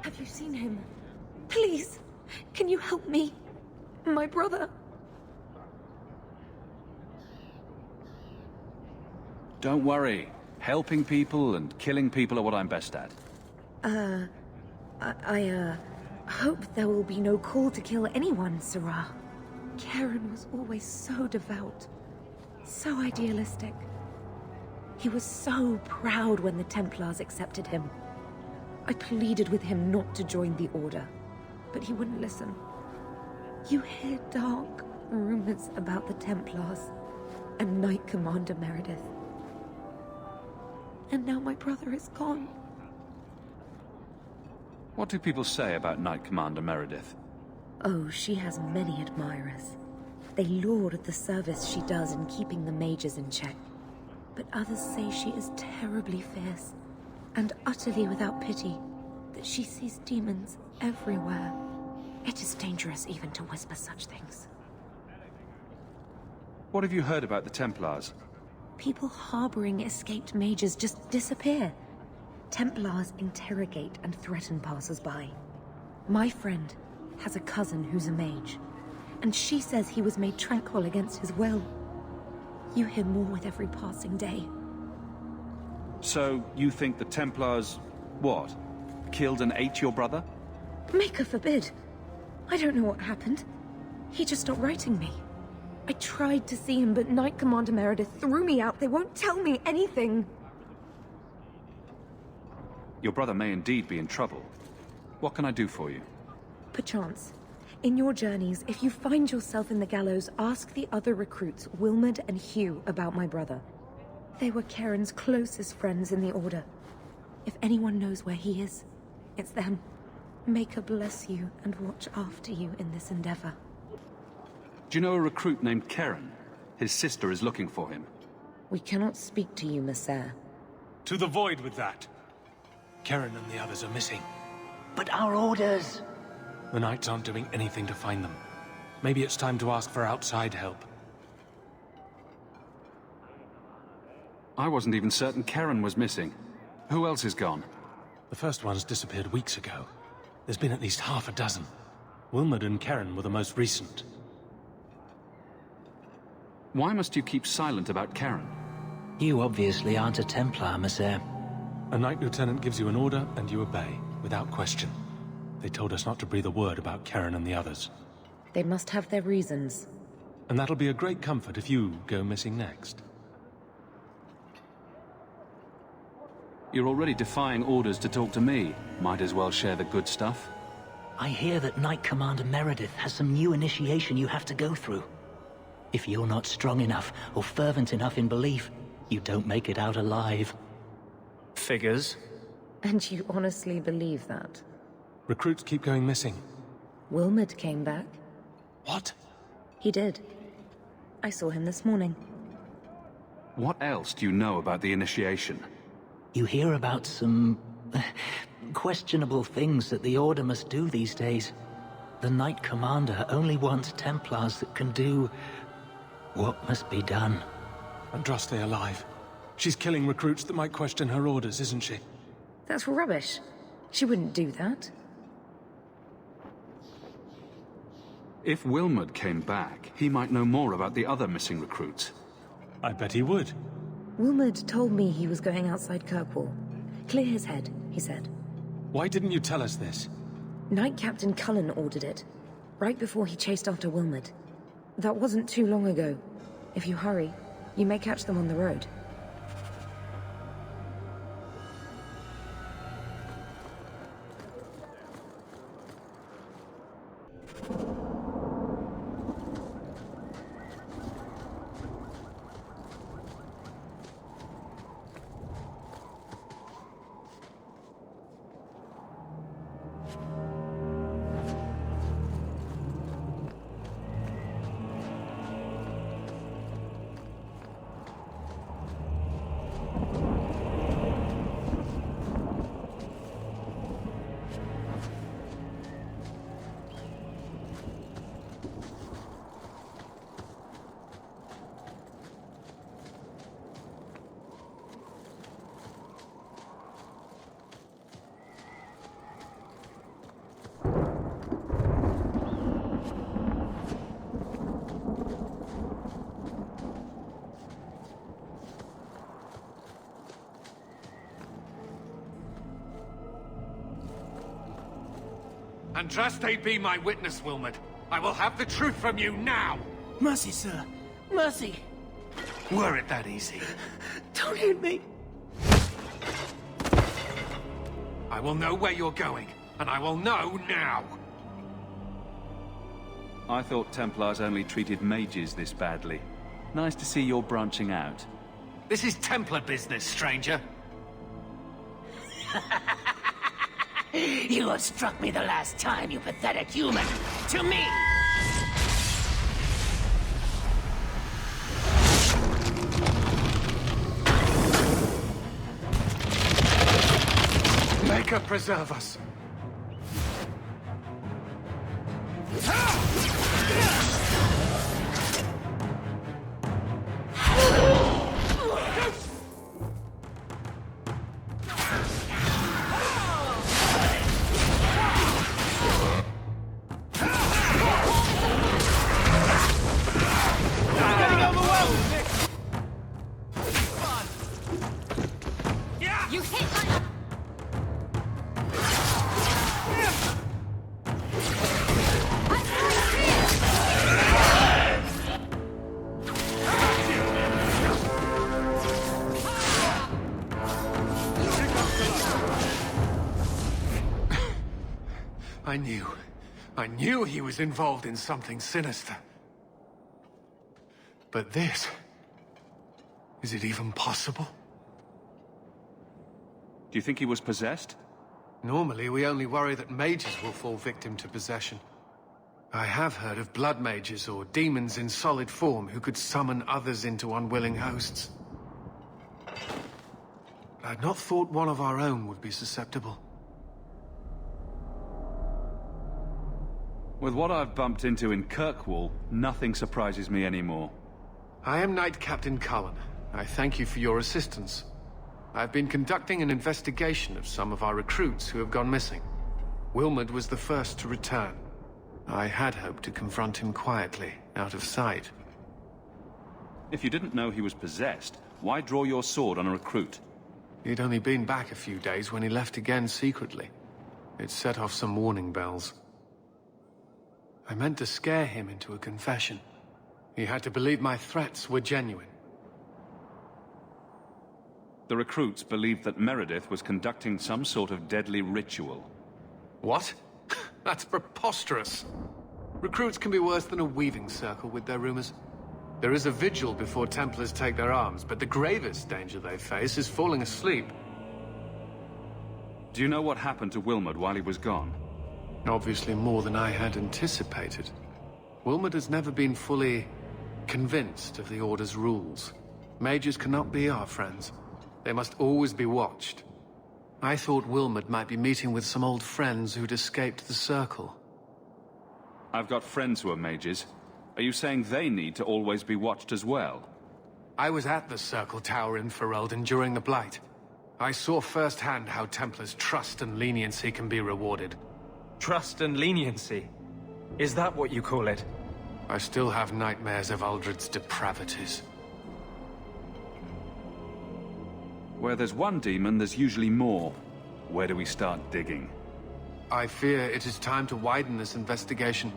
Have you seen him? Please, can you help me? My brother. Don't worry. Helping people and killing people are what I'm best at. I hope there will be no call to kill anyone, Sirrah. Karen was always so devout, so idealistic. He was so proud when the Templars accepted him. I pleaded with him not to join the Order, but he wouldn't listen. You hear dark rumors about the Templars and Knight Commander Meredith. And now my brother is gone. What do people say about Knight Commander Meredith? Oh, she has many admirers. They laud the service she does in keeping the mages in check. But others say she is terribly fierce and utterly without pity, that she sees demons everywhere. It is dangerous even to whisper such things. What have you heard about the Templars? People harboring escaped mages just disappear. Templars interrogate and threaten passers-by. My friend has a cousin who's a mage, and she says he was made tranquil against his will. You hear more with every passing day. So, you think the Templars... what? Killed and ate your brother? Maker forbid. I don't know what happened. He just stopped writing me. I tried to see him, but Knight Commander Meredith threw me out. They won't tell me anything. Your brother may indeed be in trouble. What can I do for you? Perchance. In your journeys, if you find yourself in the gallows, ask the other recruits, Wilmerd and Hugh, about my brother. They were Karen's closest friends in the Order. If anyone knows where he is, it's them. May God bless you and watch after you in this endeavor. Do you know a recruit named Karen? His sister is looking for him. We cannot speak to you, Messer. To the void with that. Karen and the others are missing. But our orders... The Knights aren't doing anything to find them. Maybe it's time to ask for outside help. I wasn't even certain Karen was missing. Who else is gone? The first ones disappeared weeks ago. There's been at least half a dozen. Wilmerd and Karen were the most recent. Why must you keep silent about Karen? You obviously aren't a Templar, Messer. A Knight Lieutenant gives you an order and you obey, without question. They told us not to breathe a word about Karen and the others. They must have their reasons. And that'll be a great comfort if you go missing next. You're already defying orders to talk to me. Might as well share the good stuff. I hear that Knight Commander Meredith has some new initiation you have to go through. If you're not strong enough or fervent enough in belief, you don't make it out alive. Figures. And you honestly believe that? Recruits keep going missing. Wilmerd came back. What? He did. I saw him this morning. What else do you know about the initiation? You hear about some... questionable things that the Order must do these days. The Knight Commander only wants Templars that can do... what must be done. Andraste alive. She's killing recruits that might question her orders, isn't she? That's rubbish. She wouldn't do that. If Wilmerd came back, he might know more about the other missing recruits. I bet he would. Wilmerd told me he was going outside Kirkwall. Clear his head, he said. Why didn't you tell us this? Knight Captain Cullen ordered it, right before he chased after Wilmerd. That wasn't too long ago. If you hurry, you may catch them on the road. Andraste be my witness, Wilmerd. I will have the truth from you now! Mercy, sir. Mercy. Were it that easy? Don't hit me. I will know where you're going, and I will know now! I thought Templars only treated mages this badly. Nice to see you're branching out. This is Templar business, stranger. You have struck me the last time, you pathetic human. To me! Maker preserve us. I knew he was involved in something sinister. But this... is it even possible? Do you think he was possessed? Normally, we only worry that mages will fall victim to possession. I have heard of blood mages or demons in solid form who could summon others into unwilling hosts. But I'd not thought one of our own would be susceptible. With what I've bumped into in Kirkwall, nothing surprises me anymore. I am Knight Captain Cullen. I thank you for your assistance. I've been conducting an investigation of some of our recruits who have gone missing. Wilmod was the first to return. I had hoped to confront him quietly, out of sight. If you didn't know he was possessed, why draw your sword on a recruit? He'd only been back a few days when he left again secretly. It set off some warning bells. I meant to scare him into a confession. He had to believe my threats were genuine. The recruits believed that Meredith was conducting some sort of deadly ritual. What? That's preposterous. Recruits can be worse than a weaving circle with their rumors. There is a vigil before Templars take their arms, but the gravest danger they face is falling asleep. Do you know what happened to Wilmod while he was gone? Obviously more than I had anticipated. Wilmod has never been fully convinced of the Order's rules. Mages cannot be our friends. They must always be watched. I thought Wilmod might be meeting with some old friends who'd escaped the Circle. I've got friends who are mages. Are you saying they need to always be watched as well? I was at the Circle Tower in Ferelden during the Blight. I saw firsthand how Templars' trust and leniency can be rewarded. Trust and leniency? Is that what you call it? I still have nightmares of Uldred's depravities. Where there's one demon, there's usually more. Where do we start digging? I fear it is time to widen this investigation.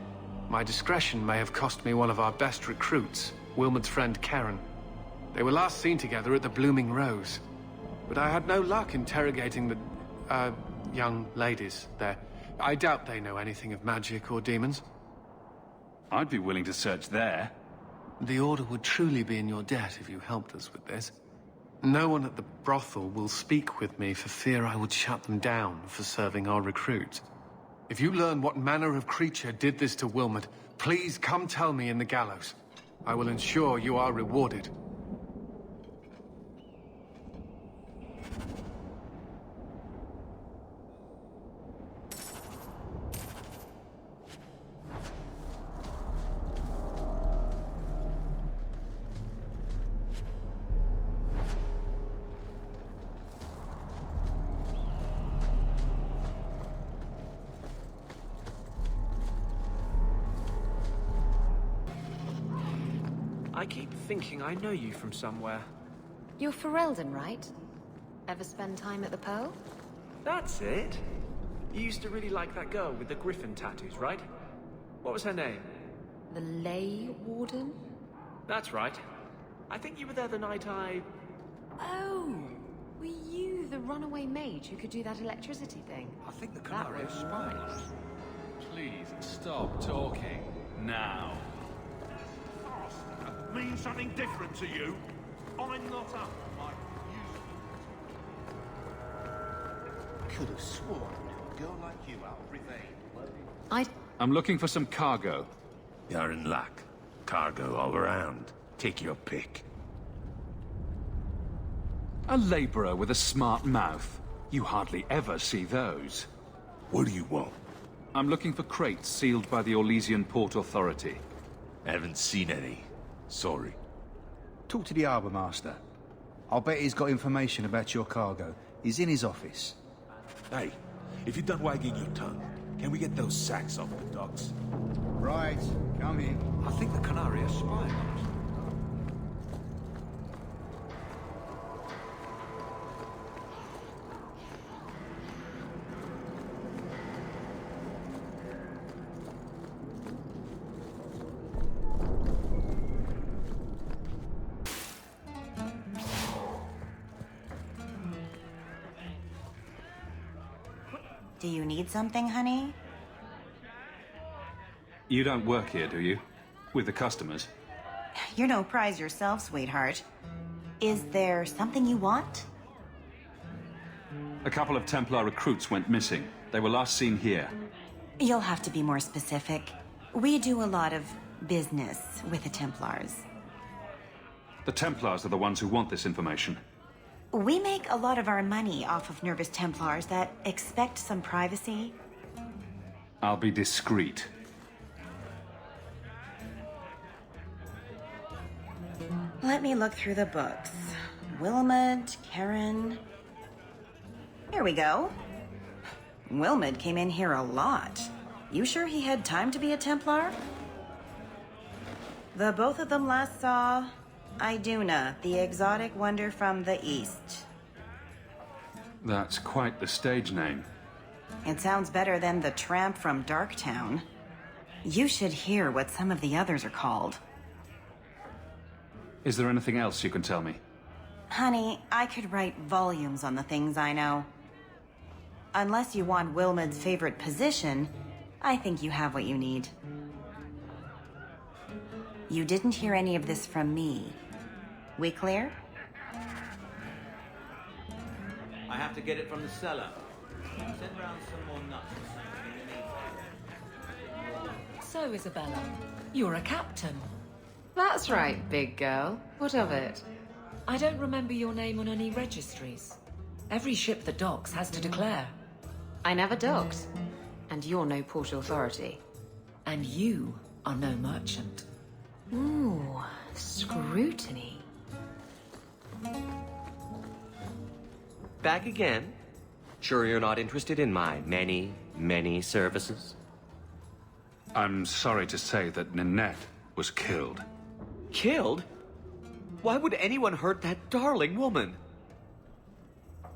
My discretion may have cost me one of our best recruits, Wilmod's friend Karen. They were last seen together at the Blooming Rose. But I had no luck interrogating the, young ladies there. I doubt they know anything of magic or demons. I'd be willing to search there. The Order would truly be in your debt if you helped us with this. No one at the brothel will speak with me for fear I would shut them down for serving our recruits. If you learn what manner of creature did this to Wilmod, please come tell me in the gallows. I will ensure you are rewarded. I keep thinking I know you from somewhere. You're Ferelden, right? Ever spend time at the Pearl? That's it. You used to really like that girl with the griffin tattoos, right? What was her name? The Lay Warden? That's right. I think you were there the night I... Oh! Were you the runaway mage who could do that electricity thing? I think the That Canary was spies. Please, stop talking. Now. Means something different to you? I'm not up on my Could have sworn a girl like you out of Rivane. I'm looking for some cargo. You're in luck. Cargo all around. Take your pick. A laborer with a smart mouth. You hardly ever see those. What do you want? I'm looking for crates sealed by the Orlesian Port Authority. Haven't seen any. Sorry. Talk to the Harbour Master. I'll bet he's got information about your cargo. He's in his office. Hey, if you're done wagging your tongue, can we get those sacks off the docks? Right, come in. I think the Canary are spying on us. Do you need something, honey? You don't work here, do you? With the customers? You're no prize yourself, sweetheart. Is there something you want? A couple of Templar recruits went missing. They were last seen here. You'll have to be more specific. We do a lot of business with the Templars. The Templars are the ones who want this information. We make a lot of our money off of nervous Templars that expect some privacy. I'll be discreet. Let me look through the books. Wilmot, Karen... Here we go. Wilmot came in here a lot. You sure he had time to be a Templar? The both of them last saw Iduna, the exotic wonder from the east. That's quite the stage name. It sounds better than the tramp from Darktown. You should hear what some of the others are called. Is there anything else you can tell me? Honey, I could write volumes on the things I know. Unless you want Wilmot's favorite position, I think you have what you need. You didn't hear any of this from me. We clear? I have to get it from the cellar. Send round some more nuts or something. So, Isabela, you're a captain. That's right, big girl. What of it? I don't remember your name on any registries. Every ship that docks has to declare. I never docked. And you're no port authority. And you are no merchant. Ooh, scrutiny. Back again? Sure you're not interested in my many, many services? I'm sorry to say that Ninette was killed. Killed? Why would anyone hurt that darling woman?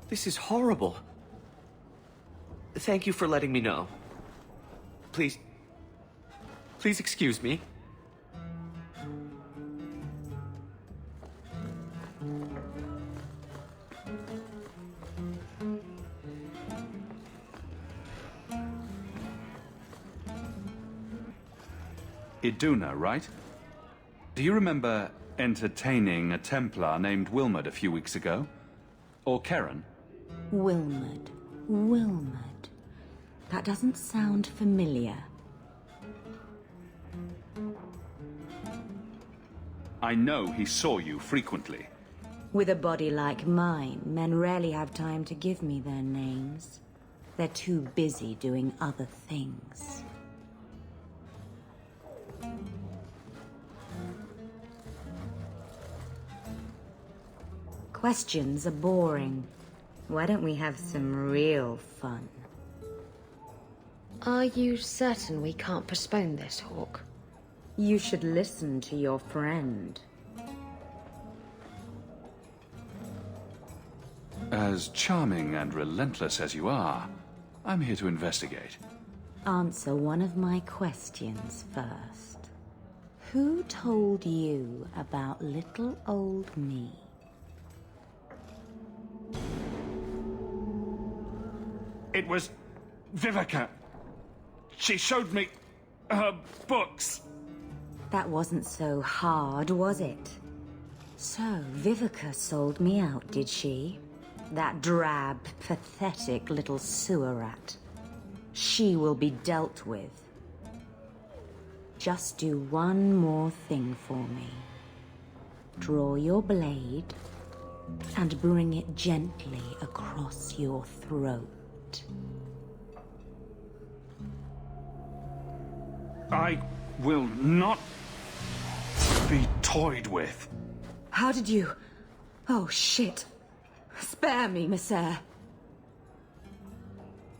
This is horrible. Thank you for letting me know. Please excuse me. Iduna, right? Do you remember entertaining a Templar named Wilmot a few weeks ago? Or Karen? Wilmot. That doesn't sound familiar. I know he saw you frequently. With a body like mine, men rarely have time to give me their names. They're too busy doing other things. Questions are boring. Why don't we have some real fun? Are you certain we can't postpone this, Hawke? You should listen to your friend. As charming and relentless as you are, I'm here to investigate. Answer one of my questions first. Who told you about little old me? It was Vivica. She showed me her books. That wasn't so hard, was it? So, Vivica sold me out, did she? That drab, pathetic little sewer rat. She will be dealt with. Just do one more thing for me. Draw your blade and bring it gently across your throat. I will not be toyed with. How did you... Oh, shit. Spare me, Messere.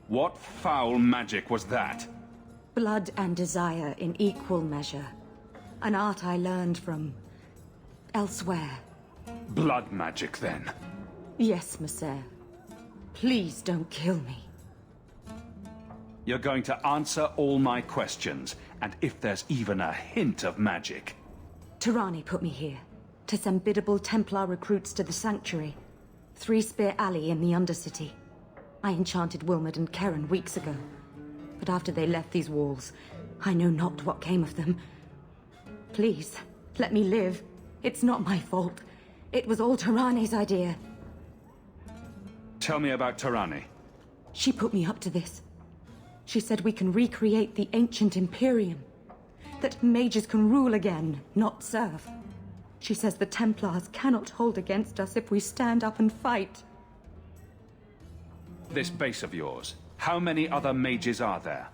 What foul magic was that? Blood and desire in equal measure. An art I learned from... elsewhere. Blood magic, then? Yes, Messere. Please don't kill me. You're going to answer all my questions, and if there's even a hint of magic... Tirani put me here, to send biddable Templar recruits to the Sanctuary. 3 Spear Alley in the Undercity. I enchanted Wilmot and Karen weeks ago. But after they left these walls, I know not what came of them. Please, let me live. It's not my fault. It was all Tarane's idea. Tell me about Tarane. She put me up to this. She said we can recreate the ancient Imperium. That mages can rule again, not serve. She says the Templars cannot hold against us if we stand up and fight. This base of yours, how many other mages are there?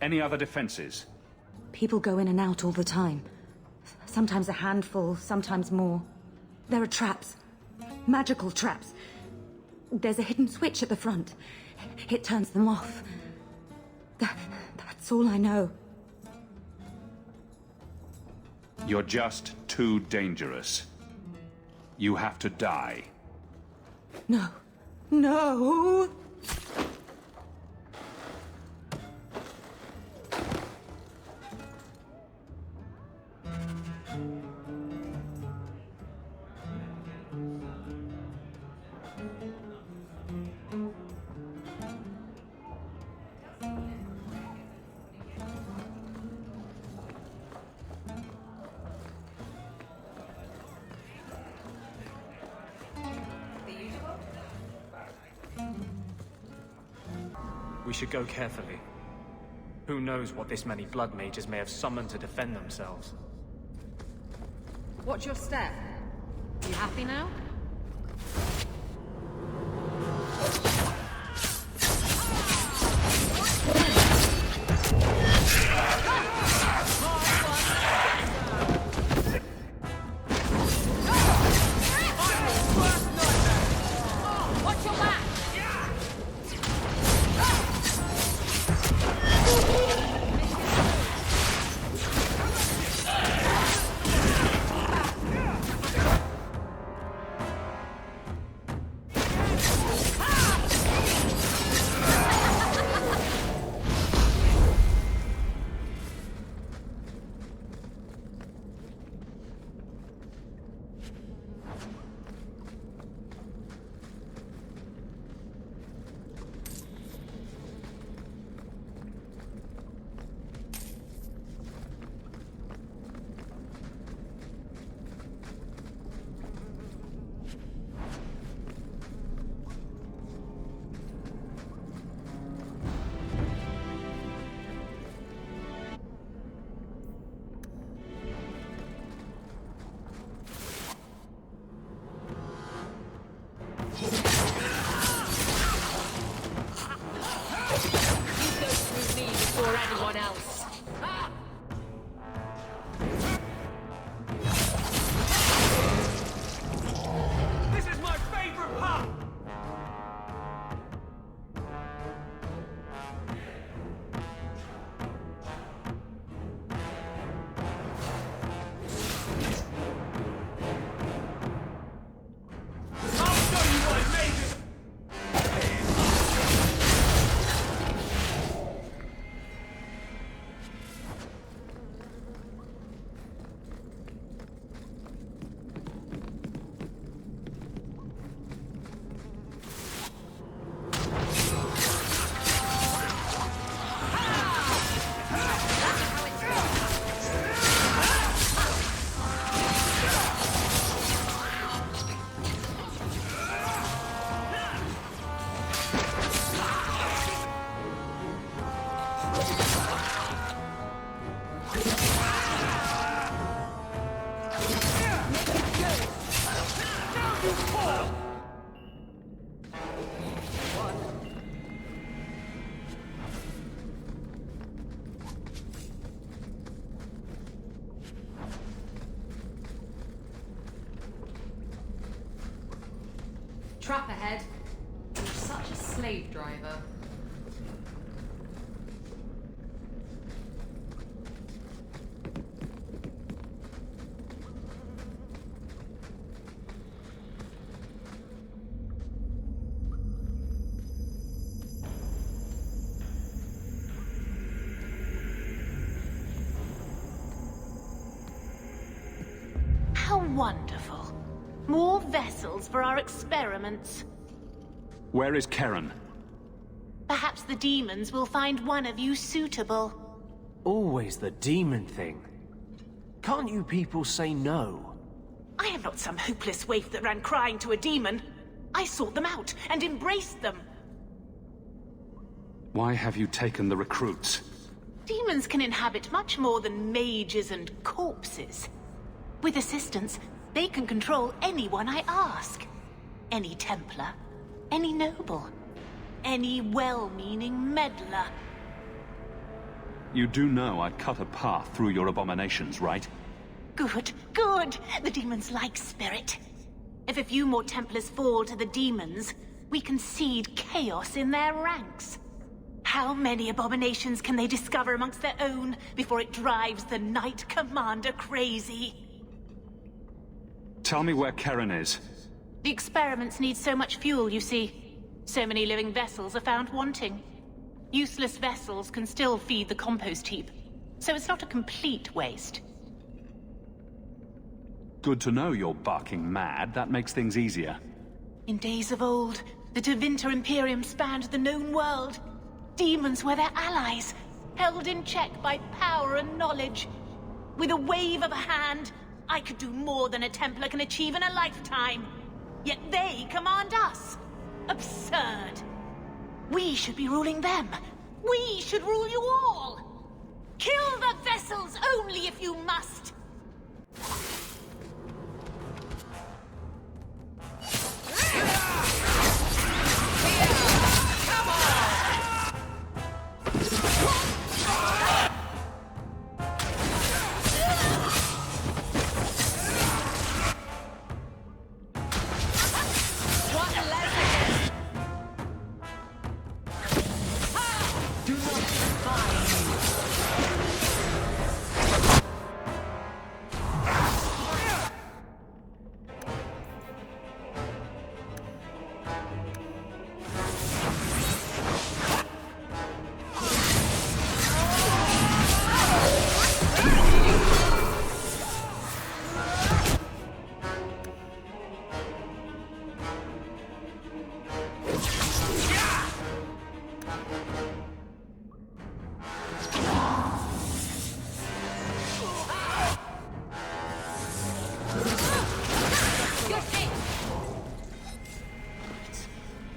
Any other defenses? People go in and out all the time. Sometimes a handful, sometimes more. There are traps. Magical traps. There's a hidden switch at the front. It turns them off. That's all I know. You're just too dangerous. You have to die. No. No! We should go carefully. Who knows what this many blood mages may have summoned to defend themselves. Watch your step. You happy now? Trap ahead. You're such a slave driver. How wonderful. More vessels for our experiments. Where is Keren? Perhaps the demons will find one of you suitable. Always the demon thing. Can't you people say no? I am not some hopeless waif that ran crying to a demon. I sought them out and embraced them. Why have you taken the recruits? Demons can inhabit much more than mages and corpses. With assistance, they can control anyone I ask. Any Templar, any noble, any well-meaning meddler. You do know I cut a path through your abominations, right? Good, good. The demons like spirit. If a few more Templars fall to the demons, we can seed chaos in their ranks. How many abominations can they discover amongst their own before it drives the Knight Commander crazy? Tell me where Karen is. The experiments need so much fuel, you see. So many living vessels are found wanting. Useless vessels can still feed the compost heap, so it's not a complete waste. Good to know you're barking mad. That makes things easier. In days of old, the Tevinter Imperium spanned the known world. Demons were their allies, held in check by power and knowledge. With a wave of a hand, I could do more than a Templar can achieve in a lifetime. Yet they command us. Absurd. We should be ruling them. We should rule you all. Kill the vessels only if you must.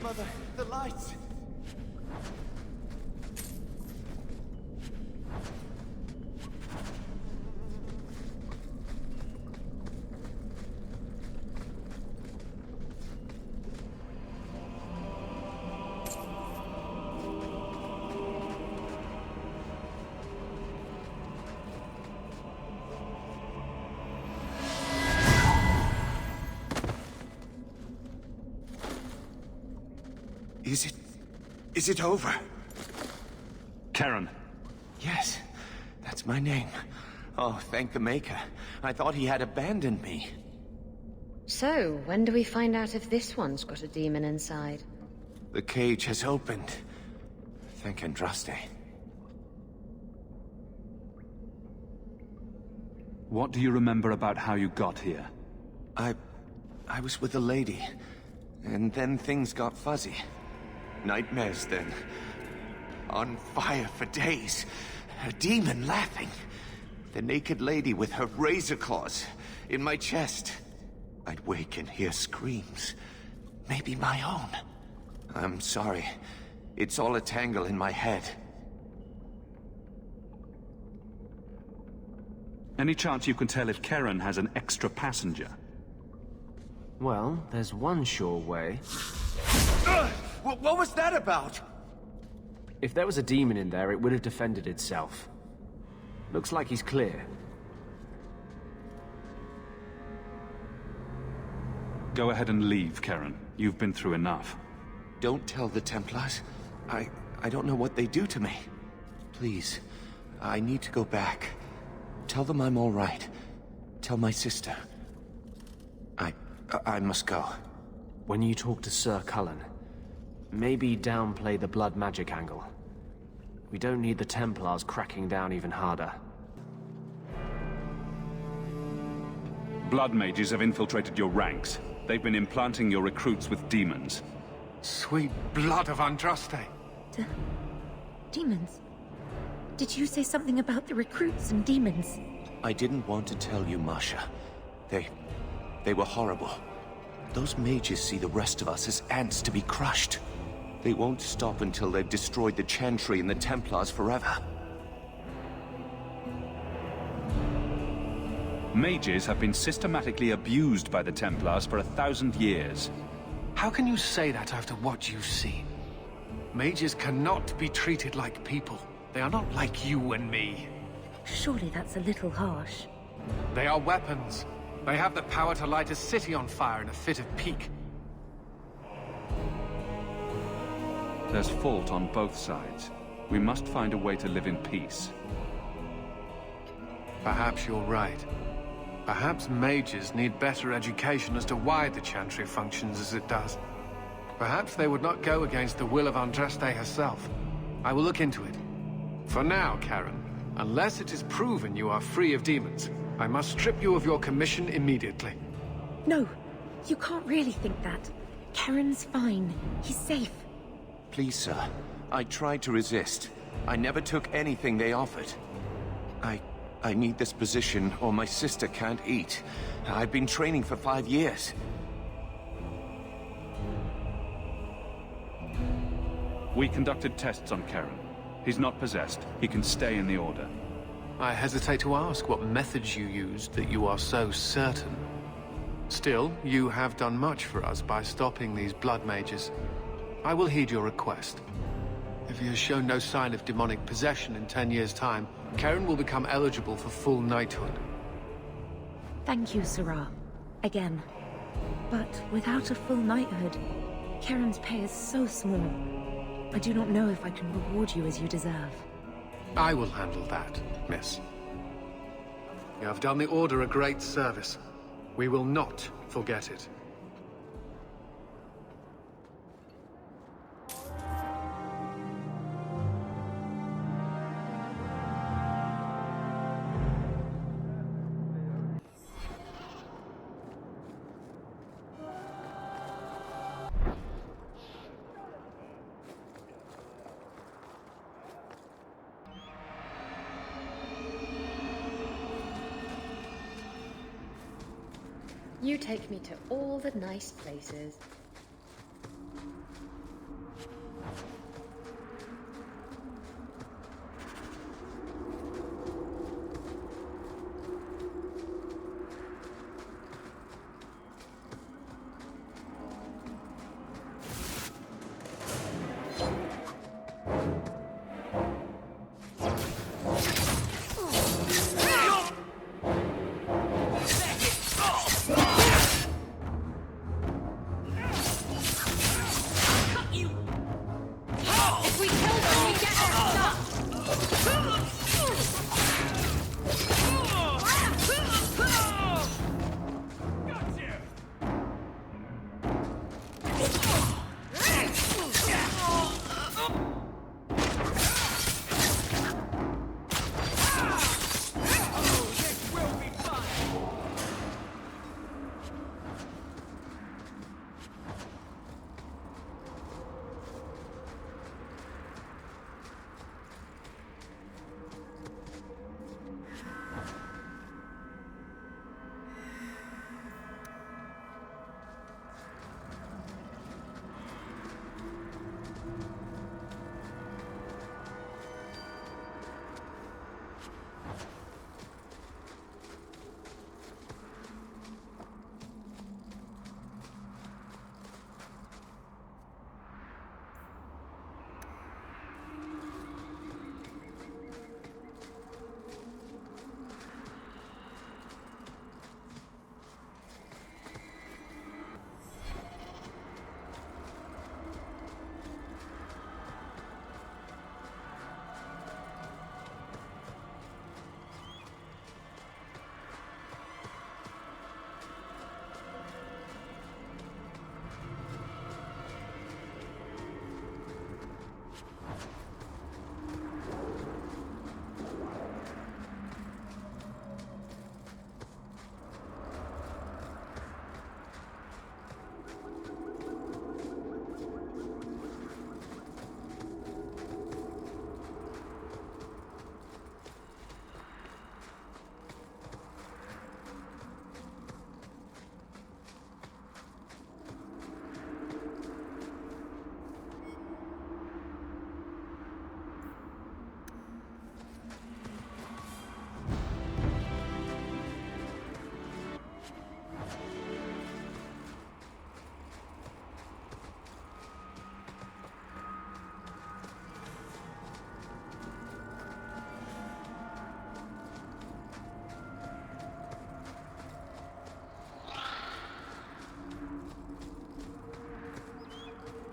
Mother, the lights! Is it over? Karen. Yes, that's my name. Oh, thank the Maker. I thought he had abandoned me. So, when do we find out if this one's got a demon inside? The cage has opened. Thank Andraste. What do you remember about how you got here? I was with a lady, and then things got fuzzy. Nightmares then. On fire for days. A demon laughing. The naked lady with her razor claws in my chest. I'd wake and hear screams. Maybe my own. I'm sorry. It's all a tangle in my head. Any chance you can tell if Karen has an extra passenger? Well, there's one sure way. What was that about? If there was a demon in there, it would have defended itself. Looks like he's clear. Go ahead and leave, Karen. You've been through enough. Don't tell the Templars. I don't know what they do to me. Please, I need to go back. Tell them I'm all right. Tell my sister. I must go. When you talk to Sir Cullen, maybe downplay the blood magic angle. We don't need the Templars cracking down even harder. Blood mages have infiltrated your ranks. They've been implanting your recruits with demons. Sweet blood of Andraste. Demons? Did you say something about the recruits and demons? I didn't want to tell you, Masha. They were horrible. Those mages see the rest of us as ants to be crushed. They won't stop until they've destroyed the Chantry and the Templars forever. Mages have been systematically abused by the Templars for 1,000 years. How can you say that after what you've seen? Mages cannot be treated like people. They are not like you and me. Surely that's a little harsh. They are weapons. They have the power to light a city on fire in a fit of pique. There's fault on both sides. We must find a way to live in peace. Perhaps you're right. Perhaps mages need better education as to why the Chantry functions as it does. Perhaps they would not go against the will of Andraste herself. I will look into it. For now, Karen, unless it is proven you are free of demons, I must strip you of your commission immediately. No, you can't really think that. Karen's fine. He's safe. Please, sir. I tried to resist. I never took anything they offered. I need this position, or my sister can't eat. I've been training for 5 years. We conducted tests on Karen. He's not possessed. He can stay in the Order. I hesitate to ask what methods you used that you are so certain. Still, you have done much for us by stopping these blood mages. I will heed your request. If he has shown no sign of demonic possession in 10 years' time, Karen will become eligible for full knighthood. Thank you, Sarah. Again. But without a full knighthood, Karen's pay is so small. I do not know if I can reward you as you deserve. I will handle that, miss. You have done the Order a great service. We will not forget it. You take me to all the nice places.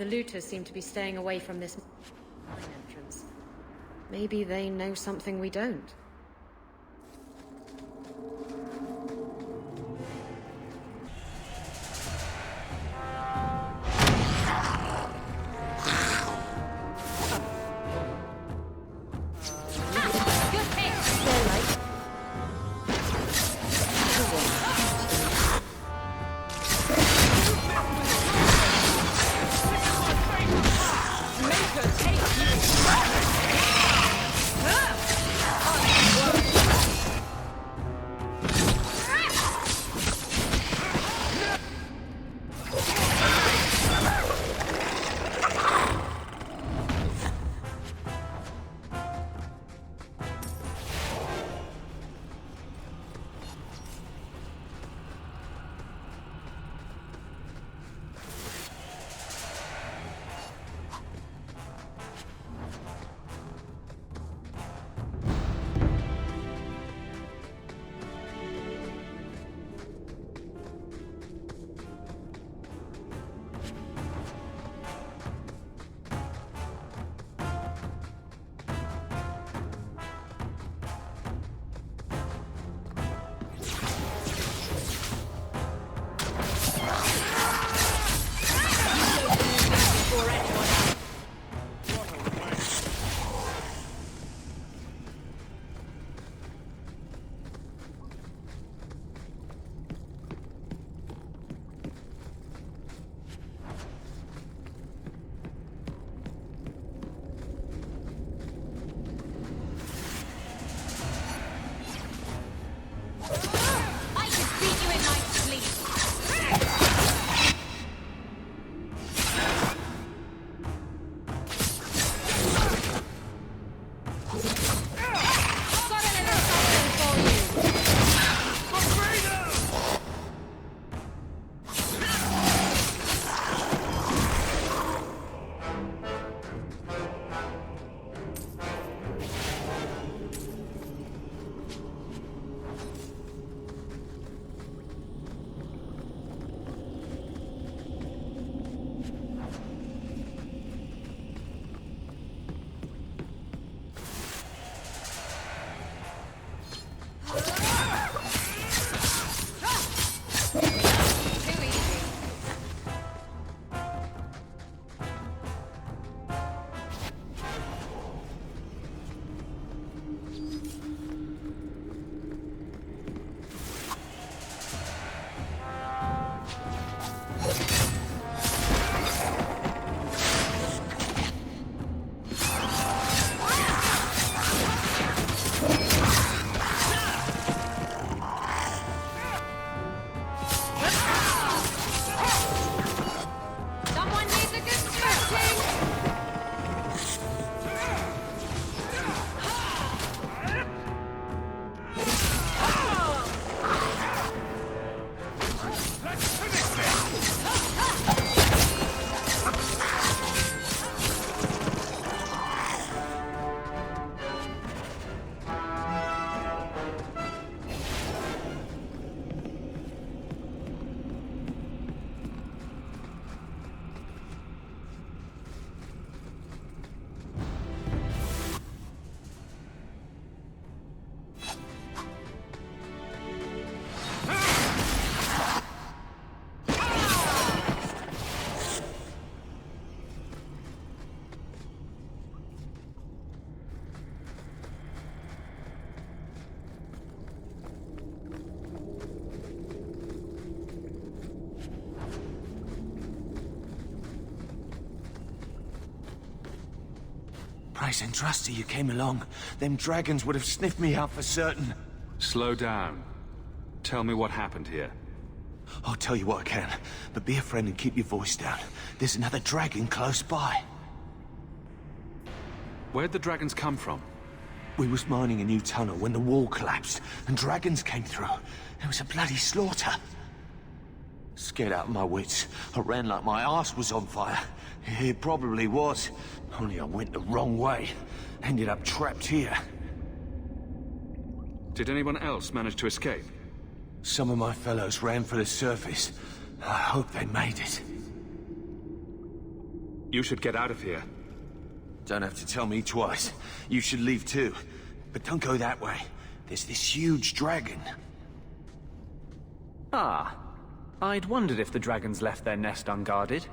The looters seem to be staying away from this mine entrance. Maybe they know something we don't. Price and trusty you came along. Them dragons would have sniffed me out for certain. Slow down. Tell me what happened here. I'll tell you what I can, but be a friend and keep your voice down. There's another dragon close by. Where'd the dragons come from? We was mining a new tunnel when the wall collapsed, and dragons came through. It was a bloody slaughter. Scared out of my wits, I ran like my arse was on fire. It probably was, only I went the wrong way. Ended up trapped here. Did anyone else manage to escape? Some of my fellows ran for the surface. I hope they made it. You should get out of here. Don't have to tell me twice. You should leave too. But don't go that way. There's this huge dragon. Ah. I'd wondered if the dragons left their nest unguarded.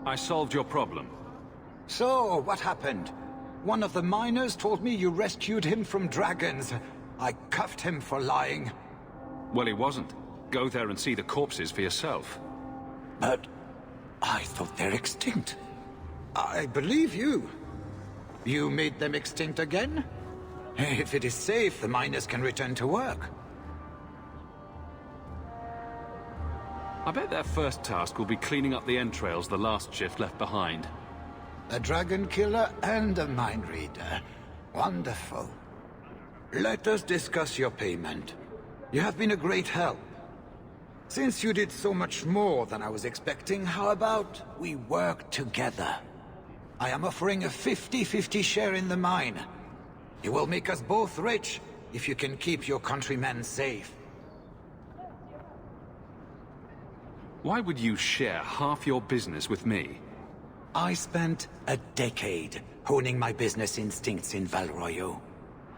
I solved your problem. So, what happened? One of the miners told me you rescued him from dragons. I cuffed him for lying. Well, he wasn't. Go there and see the corpses for yourself. But I thought they're extinct. I believe you. You made them extinct again? If it is safe, the miners can return to work. I bet their first task will be cleaning up the entrails the last shift left behind. A dragon killer and a mind reader. Wonderful. Let us discuss your payment. You have been a great help. Since you did so much more than I was expecting, how about we work together? I am offering a 50-50 share in the mine. You will make us both rich if you can keep your countrymen safe. Why would you share half your business with me? I spent a decade honing my business instincts in Val Royeaux.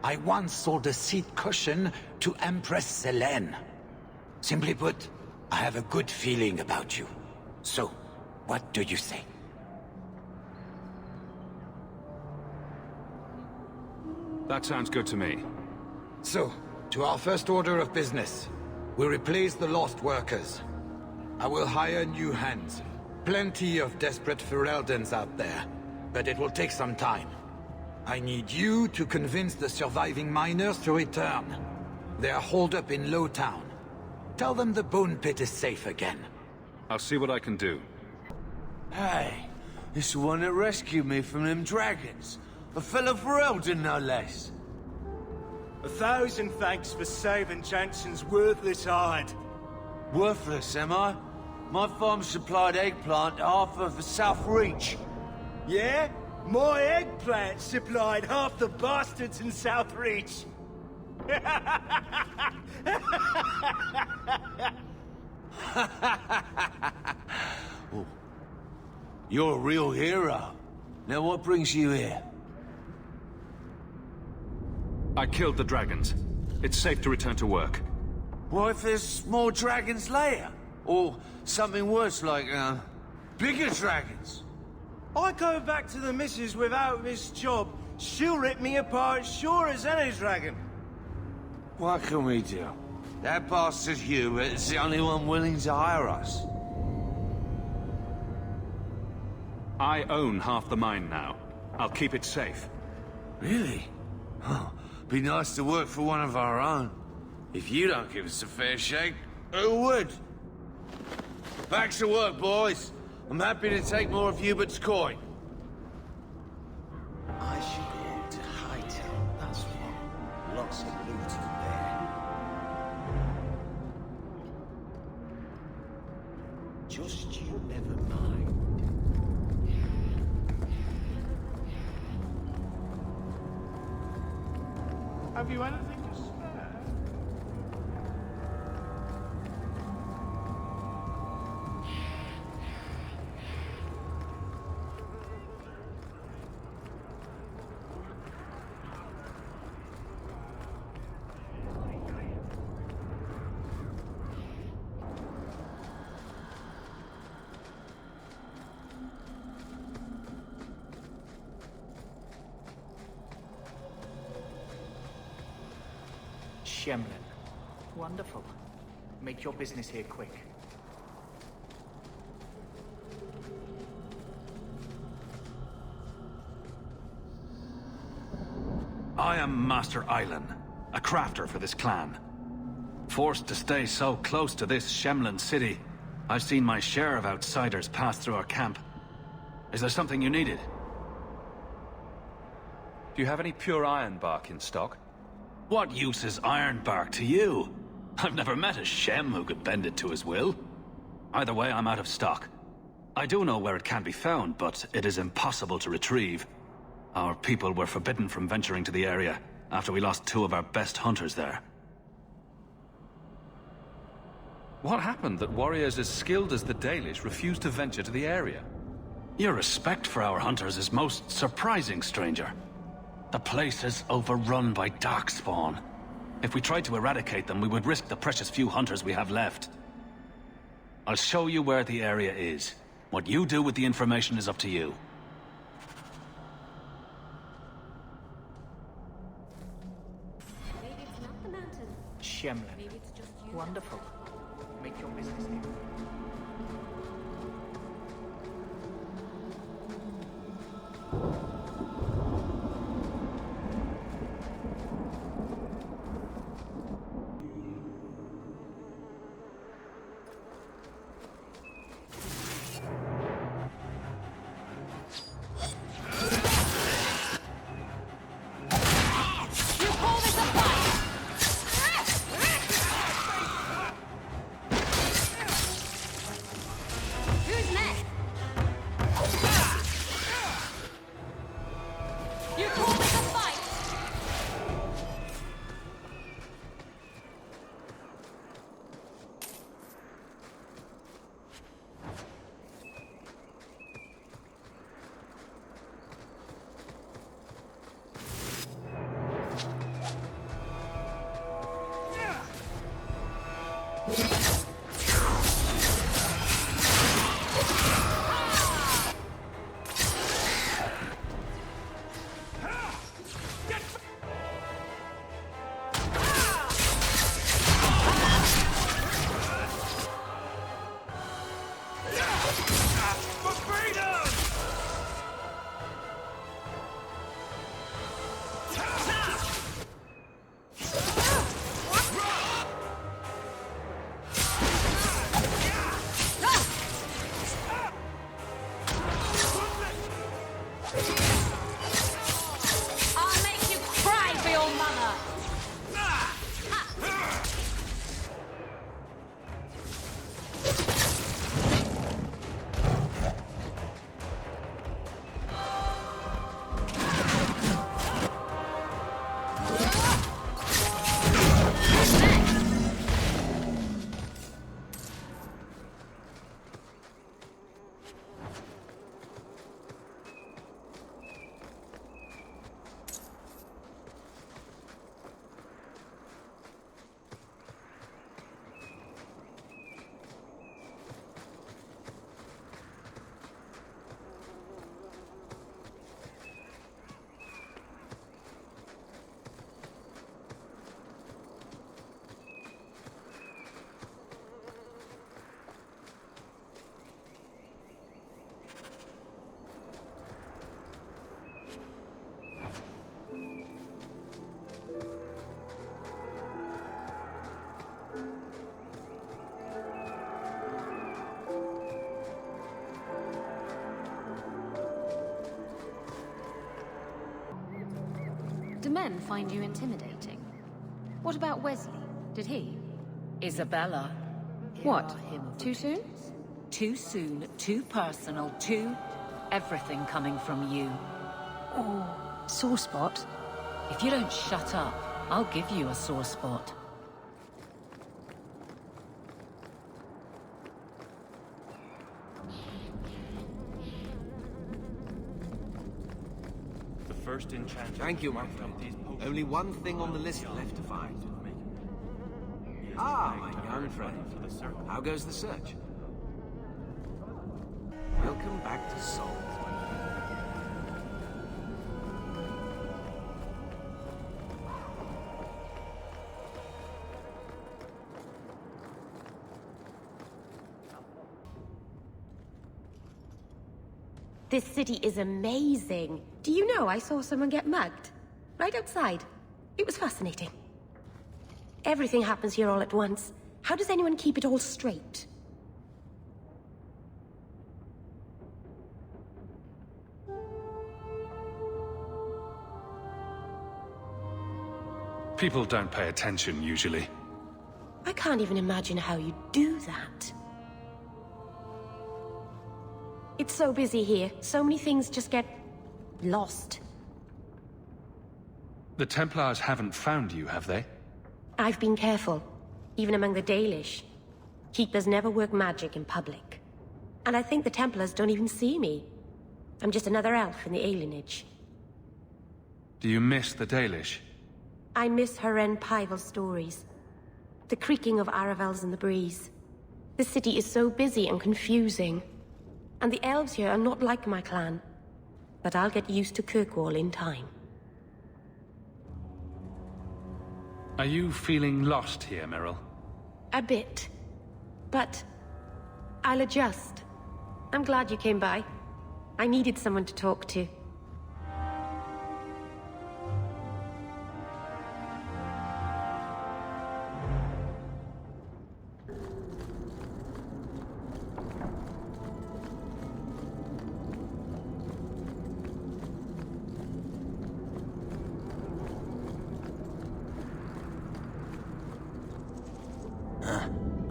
I once sold a seat cushion to Empress Selene. Simply put, I have a good feeling about you. So, what do you say? That sounds good to me. So, to our first order of business. We replace the lost workers. I will hire new hands. Plenty of desperate Fereldens out there, but it will take some time. I need you to convince the surviving miners to return. They are holed up in Lowtown. Tell them the Bone Pit is safe again. I'll see what I can do. Hey, it's the one that rescued me from them dragons. A fellow Ferelden, no less. 1,000 thanks for saving Jansen's worthless hide. Worthless, am I? My farm supplied eggplant to half of the South Reach. Yeah? My eggplant supplied half the bastards in South Reach. Oh. You're a real hero. Now what brings you here? I killed the dragons. It's safe to return to work. What if there's more dragons later? Or something worse like, bigger dragons? I go back to the missus without this job. She'll rip me apart sure as any dragon. What can we do? That bastard Hubert is the only one willing to hire us. I own half the mine now. I'll keep it safe. Really? Oh, be nice to work for one of our own. If you don't give us a fair shake, who would? Back to work, boys. I'm happy to take more of Hubert's coin. I should be able to hightail, that's what. Lots of loot there. Just you never mind. Have you anything to spare? Shemlin. Wonderful. Make your business here quick. I am Master Islan, a crafter for this clan. Forced to stay so close to this Shemlin city, I've seen my share of outsiders pass through our camp. Is there something you needed? Do you have any pure iron bark in stock? What use is iron bark to you? I've never met a Shem who could bend it to his will. Either way, I'm out of stock. I do know where it can be found, but it is impossible to retrieve. Our people were forbidden from venturing to the area after we lost 2 of our best hunters there. What happened that warriors as skilled as the Dalish refused to venture to the area? Your respect for our hunters is most surprising, stranger. The place is overrun by darkspawn. If we tried to eradicate them, we would risk the precious few hunters we have left. I'll show you where the area is. What you do with the information is up to you. Maybe it's not the mountain. Shemlin. Maybe it's just you. Wonderful. Make your business here. men find you intimidating? What about Wesley? Did he? Isabela. What? Too soon? Too soon, too personal, too... everything coming from you. Oh, sore spot? If you don't shut up, I'll give you a sore spot. The first enchanter... Thank you, my friend. Only one thing on the list left to find. Ah, my young friend. How goes the search? Welcome back to Salt. This city is amazing. Do you know I saw someone get mugged? Right outside. It was fascinating. Everything happens here all at once. How does anyone keep it all straight? People don't pay attention, usually. I can't even imagine how you do that. It's so busy here. So many things just get... lost. The Templars haven't found you, have they? I've been careful, even among the Dalish. Keepers never work magic in public. And I think the Templars don't even see me. I'm just another elf in the alienage. Do you miss the Dalish? I miss Haren Pival stories. The creaking of Aravels in the breeze. The city is so busy and confusing. And the elves here are not like my clan. But I'll get used to Kirkwall in time. Are you feeling lost here, Merrill? A bit. But I'll adjust. I'm glad you came by. I needed someone to talk to.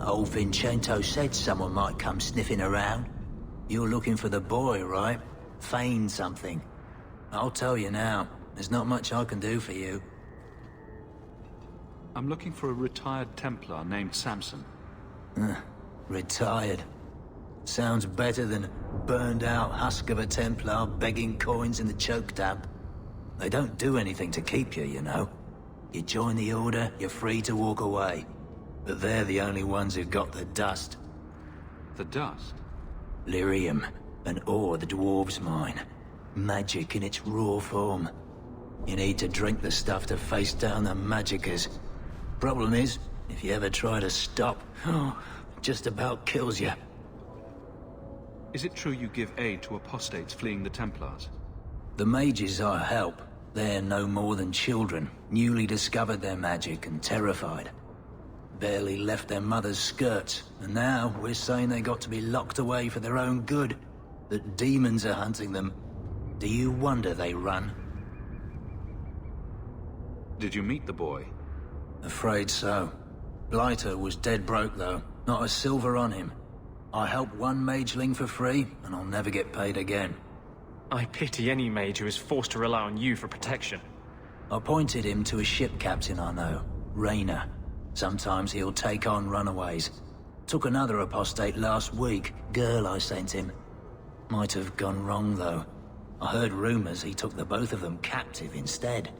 Old Vincento said someone might come sniffing around. You're looking for the boy, right? Feign something. I'll tell you now, there's not much I can do for you. I'm looking for a retired Templar named Samson. Retired. Sounds better than burned-out husk of a Templar begging coins in the choke damp. They don't do anything to keep you, you know. You join the Order, you're free to walk away. But they're the only ones who've got the dust. The dust? Lyrium, an ore the dwarves mine. Magic in its raw form. You need to drink the stuff to face down the magicers. Problem is, if you ever try to stop, it just about kills you. Is it true you give aid to apostates fleeing the Templars? The mages I help, they're no more than children, newly discovered their magic and terrified. Barely left their mother's skirts, and now we're saying they got to be locked away for their own good. That demons are hunting them. Do you wonder they run? Did you meet the boy? Afraid so. Blighter was dead broke though, not a silver on him. I helped one mageling for free, and I'll never get paid again. I pity any mage who is forced to rely on you for protection. I pointed him to a ship captain I know, Rayner. Sometimes he'll take on runaways. Took another apostate last week, girl I sent him. Might have gone wrong though. I heard rumors he took the both of them captive instead.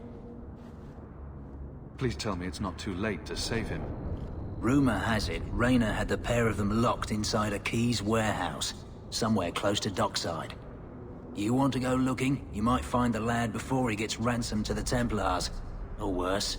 Please tell me it's not too late to save him. Rumor has it, Rayner had the pair of them locked inside a Keys warehouse, somewhere close to dockside. You want to go looking, you might find the lad before he gets ransomed to the Templars. Or worse.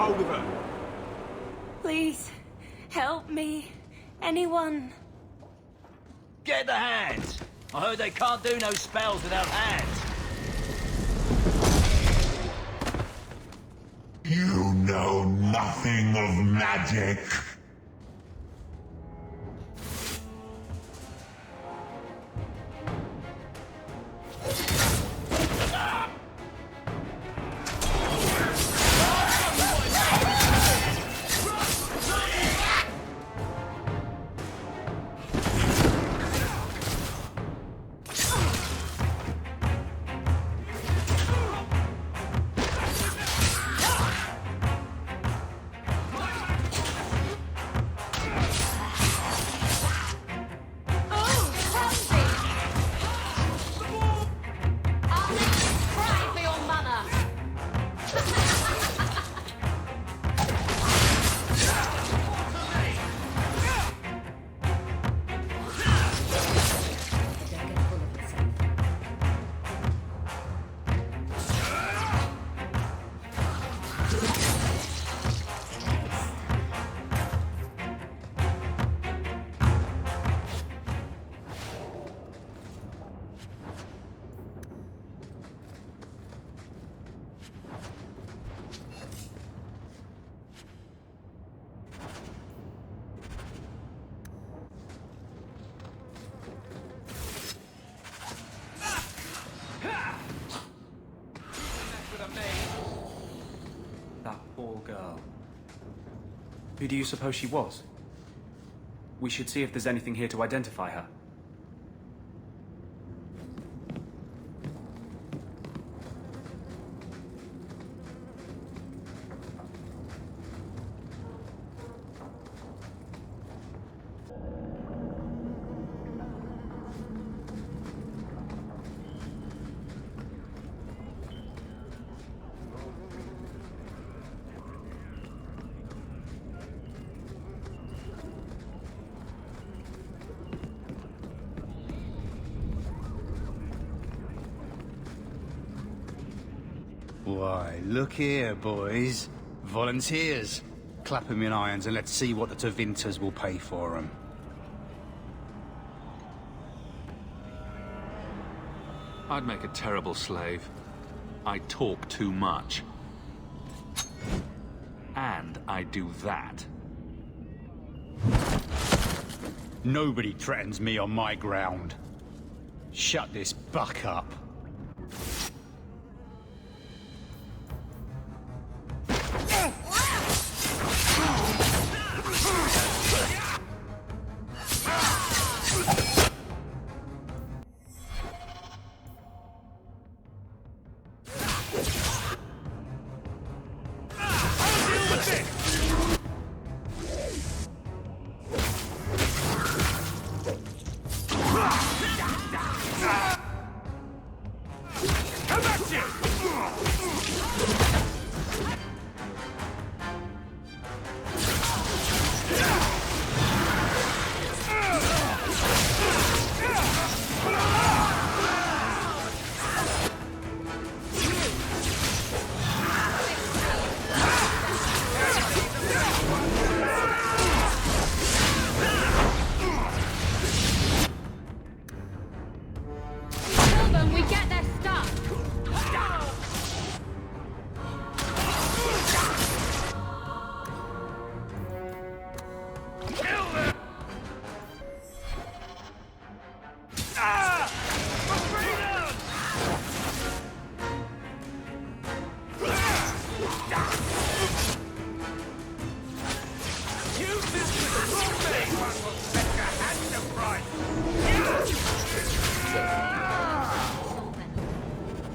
hold of her. Please, help me. Anyone. Get the hands! I heard they can't do no spells without hands. You know nothing of magic. Who do you suppose she was? We should see if there's anything here to identify her. Why, look here, boys. Volunteers. Clap 'em in irons and let's see what the Tevinters will pay for 'em. I'd make a terrible slave. I talk too much. And I do that. Nobody threatens me on my ground. Shut this buck up.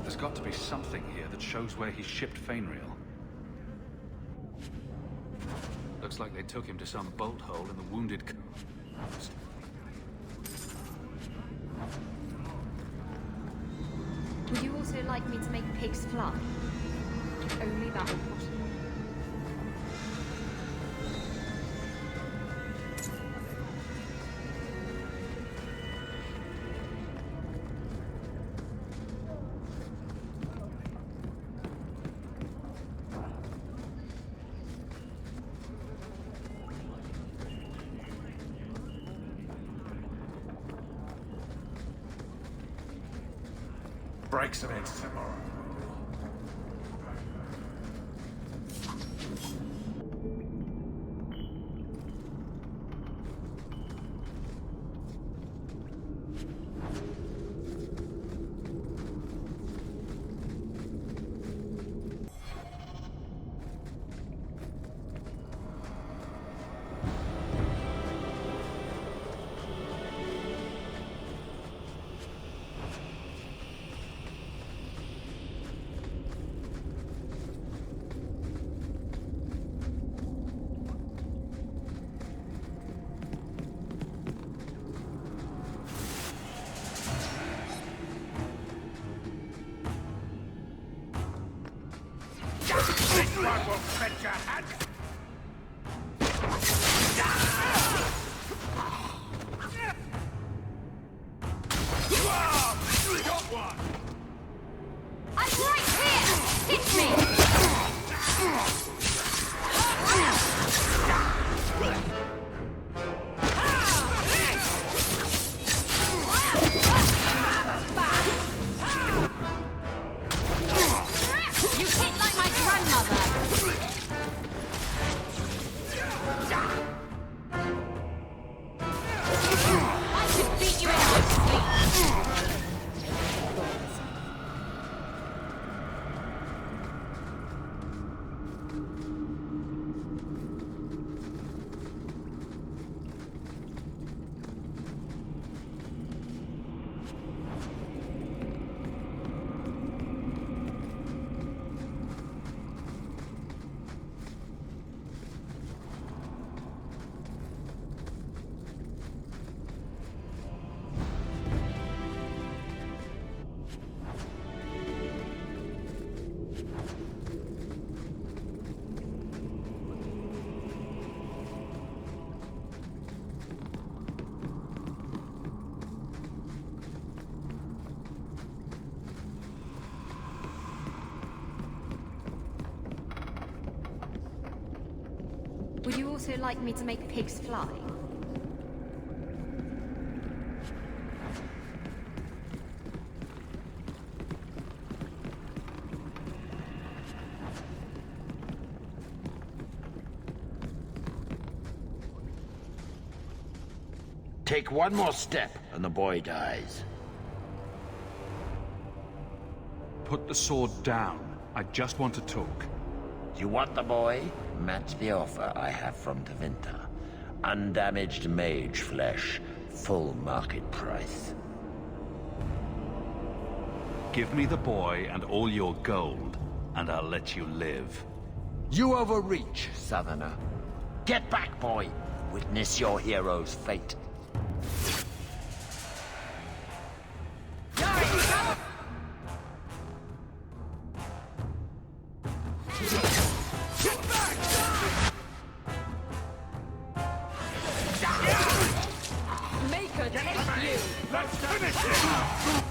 There's got to be something here that shows where he shipped Fainriel. Looks like they took him to some bolt hole in the Wounded Coast. Would you also like me to make pigs fly? Only that will possible. Break some eggs tomorrow. I will fetch your hat! Got one! I'm right here! Hit me! You hit like my grandmother! I could beat you in my sleep! Would you also like me to make pigs fly? Take one more step and the boy dies. Put the sword down. I just want to talk. You want the boy? Match the offer I have from Tevinter. Undamaged mage flesh, full market price. Give me the boy and all your gold, and I'll let you live. You overreach, Southerner. Get back, boy. Witness your hero's fate. Let's finish it!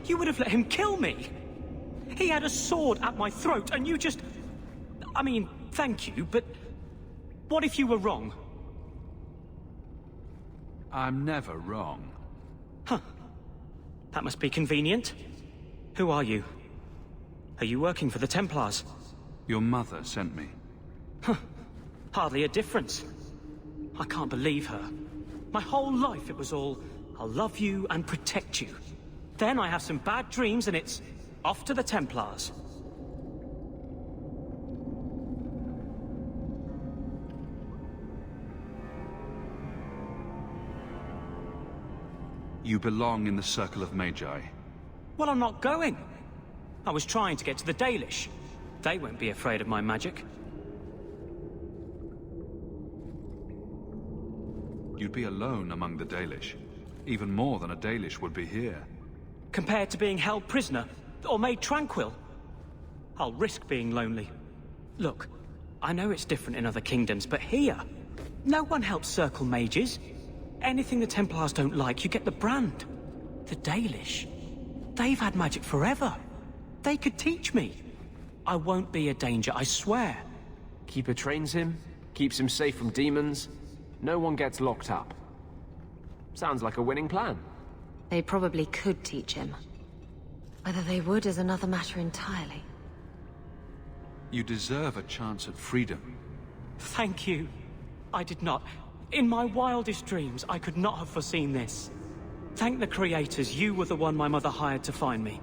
You would have let him kill me! He had a sword at my throat, and you just... I mean, thank you, but... what if you were wrong? I'm never wrong. Huh. That must be convenient. Who are you? Are you working for the Templars? Your mother sent me. Huh. Hardly a difference. I can't believe her. My whole life it was all, I'll love you and protect you. Then I have some bad dreams and it's off to the Templars. You belong in the Circle of Magi. Well, I'm not going. I was trying to get to the Dalish. They won't be afraid of my magic. You'd be alone among the Dalish. Even more than a Dalish would be here. Compared to being held prisoner, or made tranquil, I'll risk being lonely. Look, I know it's different in other kingdoms, but here, no one helps circle mages. Anything the Templars don't like, you get the brand. The Dalish, they've had magic forever. They could teach me. I won't be a danger, I swear. Keeper trains him, keeps him safe from demons. No one gets locked up. Sounds like a winning plan. They probably could teach him. Whether they would is another matter entirely. You deserve a chance at freedom. Thank you. I did not. In my wildest dreams, I could not have foreseen this. Thank the creators, you were the one my mother hired to find me.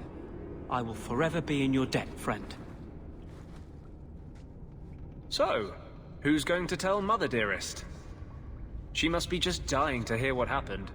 I will forever be in your debt, friend. So, who's going to tell Mother Dearest? She must be just dying to hear what happened.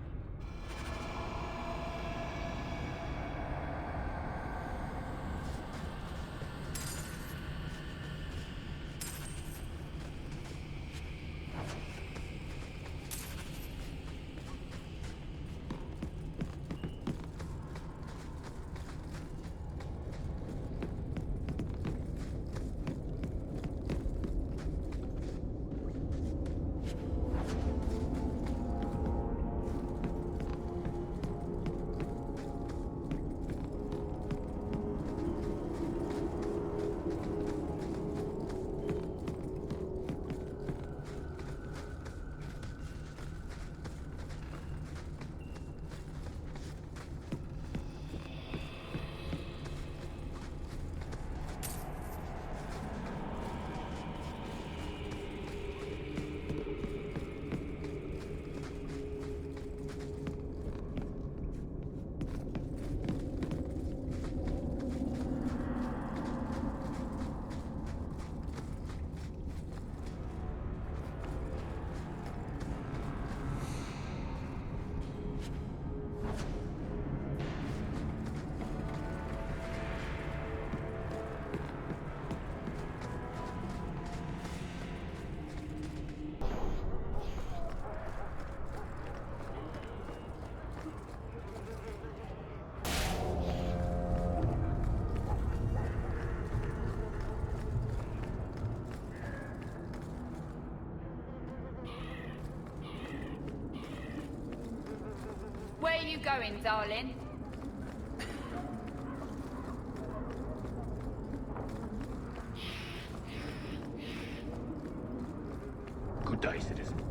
Where are you going, darling? Good day, citizen.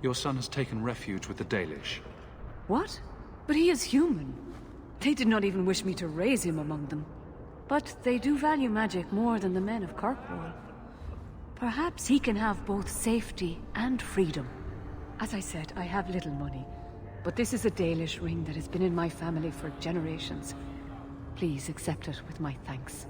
Your son has taken refuge with the Dalish. What? But he is human. They did not even wish me to raise him among them. But they do value magic more than the men of Kirkwall. Perhaps he can have both safety and freedom. As I said, I have little money, but this is a Dalish ring that has been in my family for generations. Please accept it with my thanks.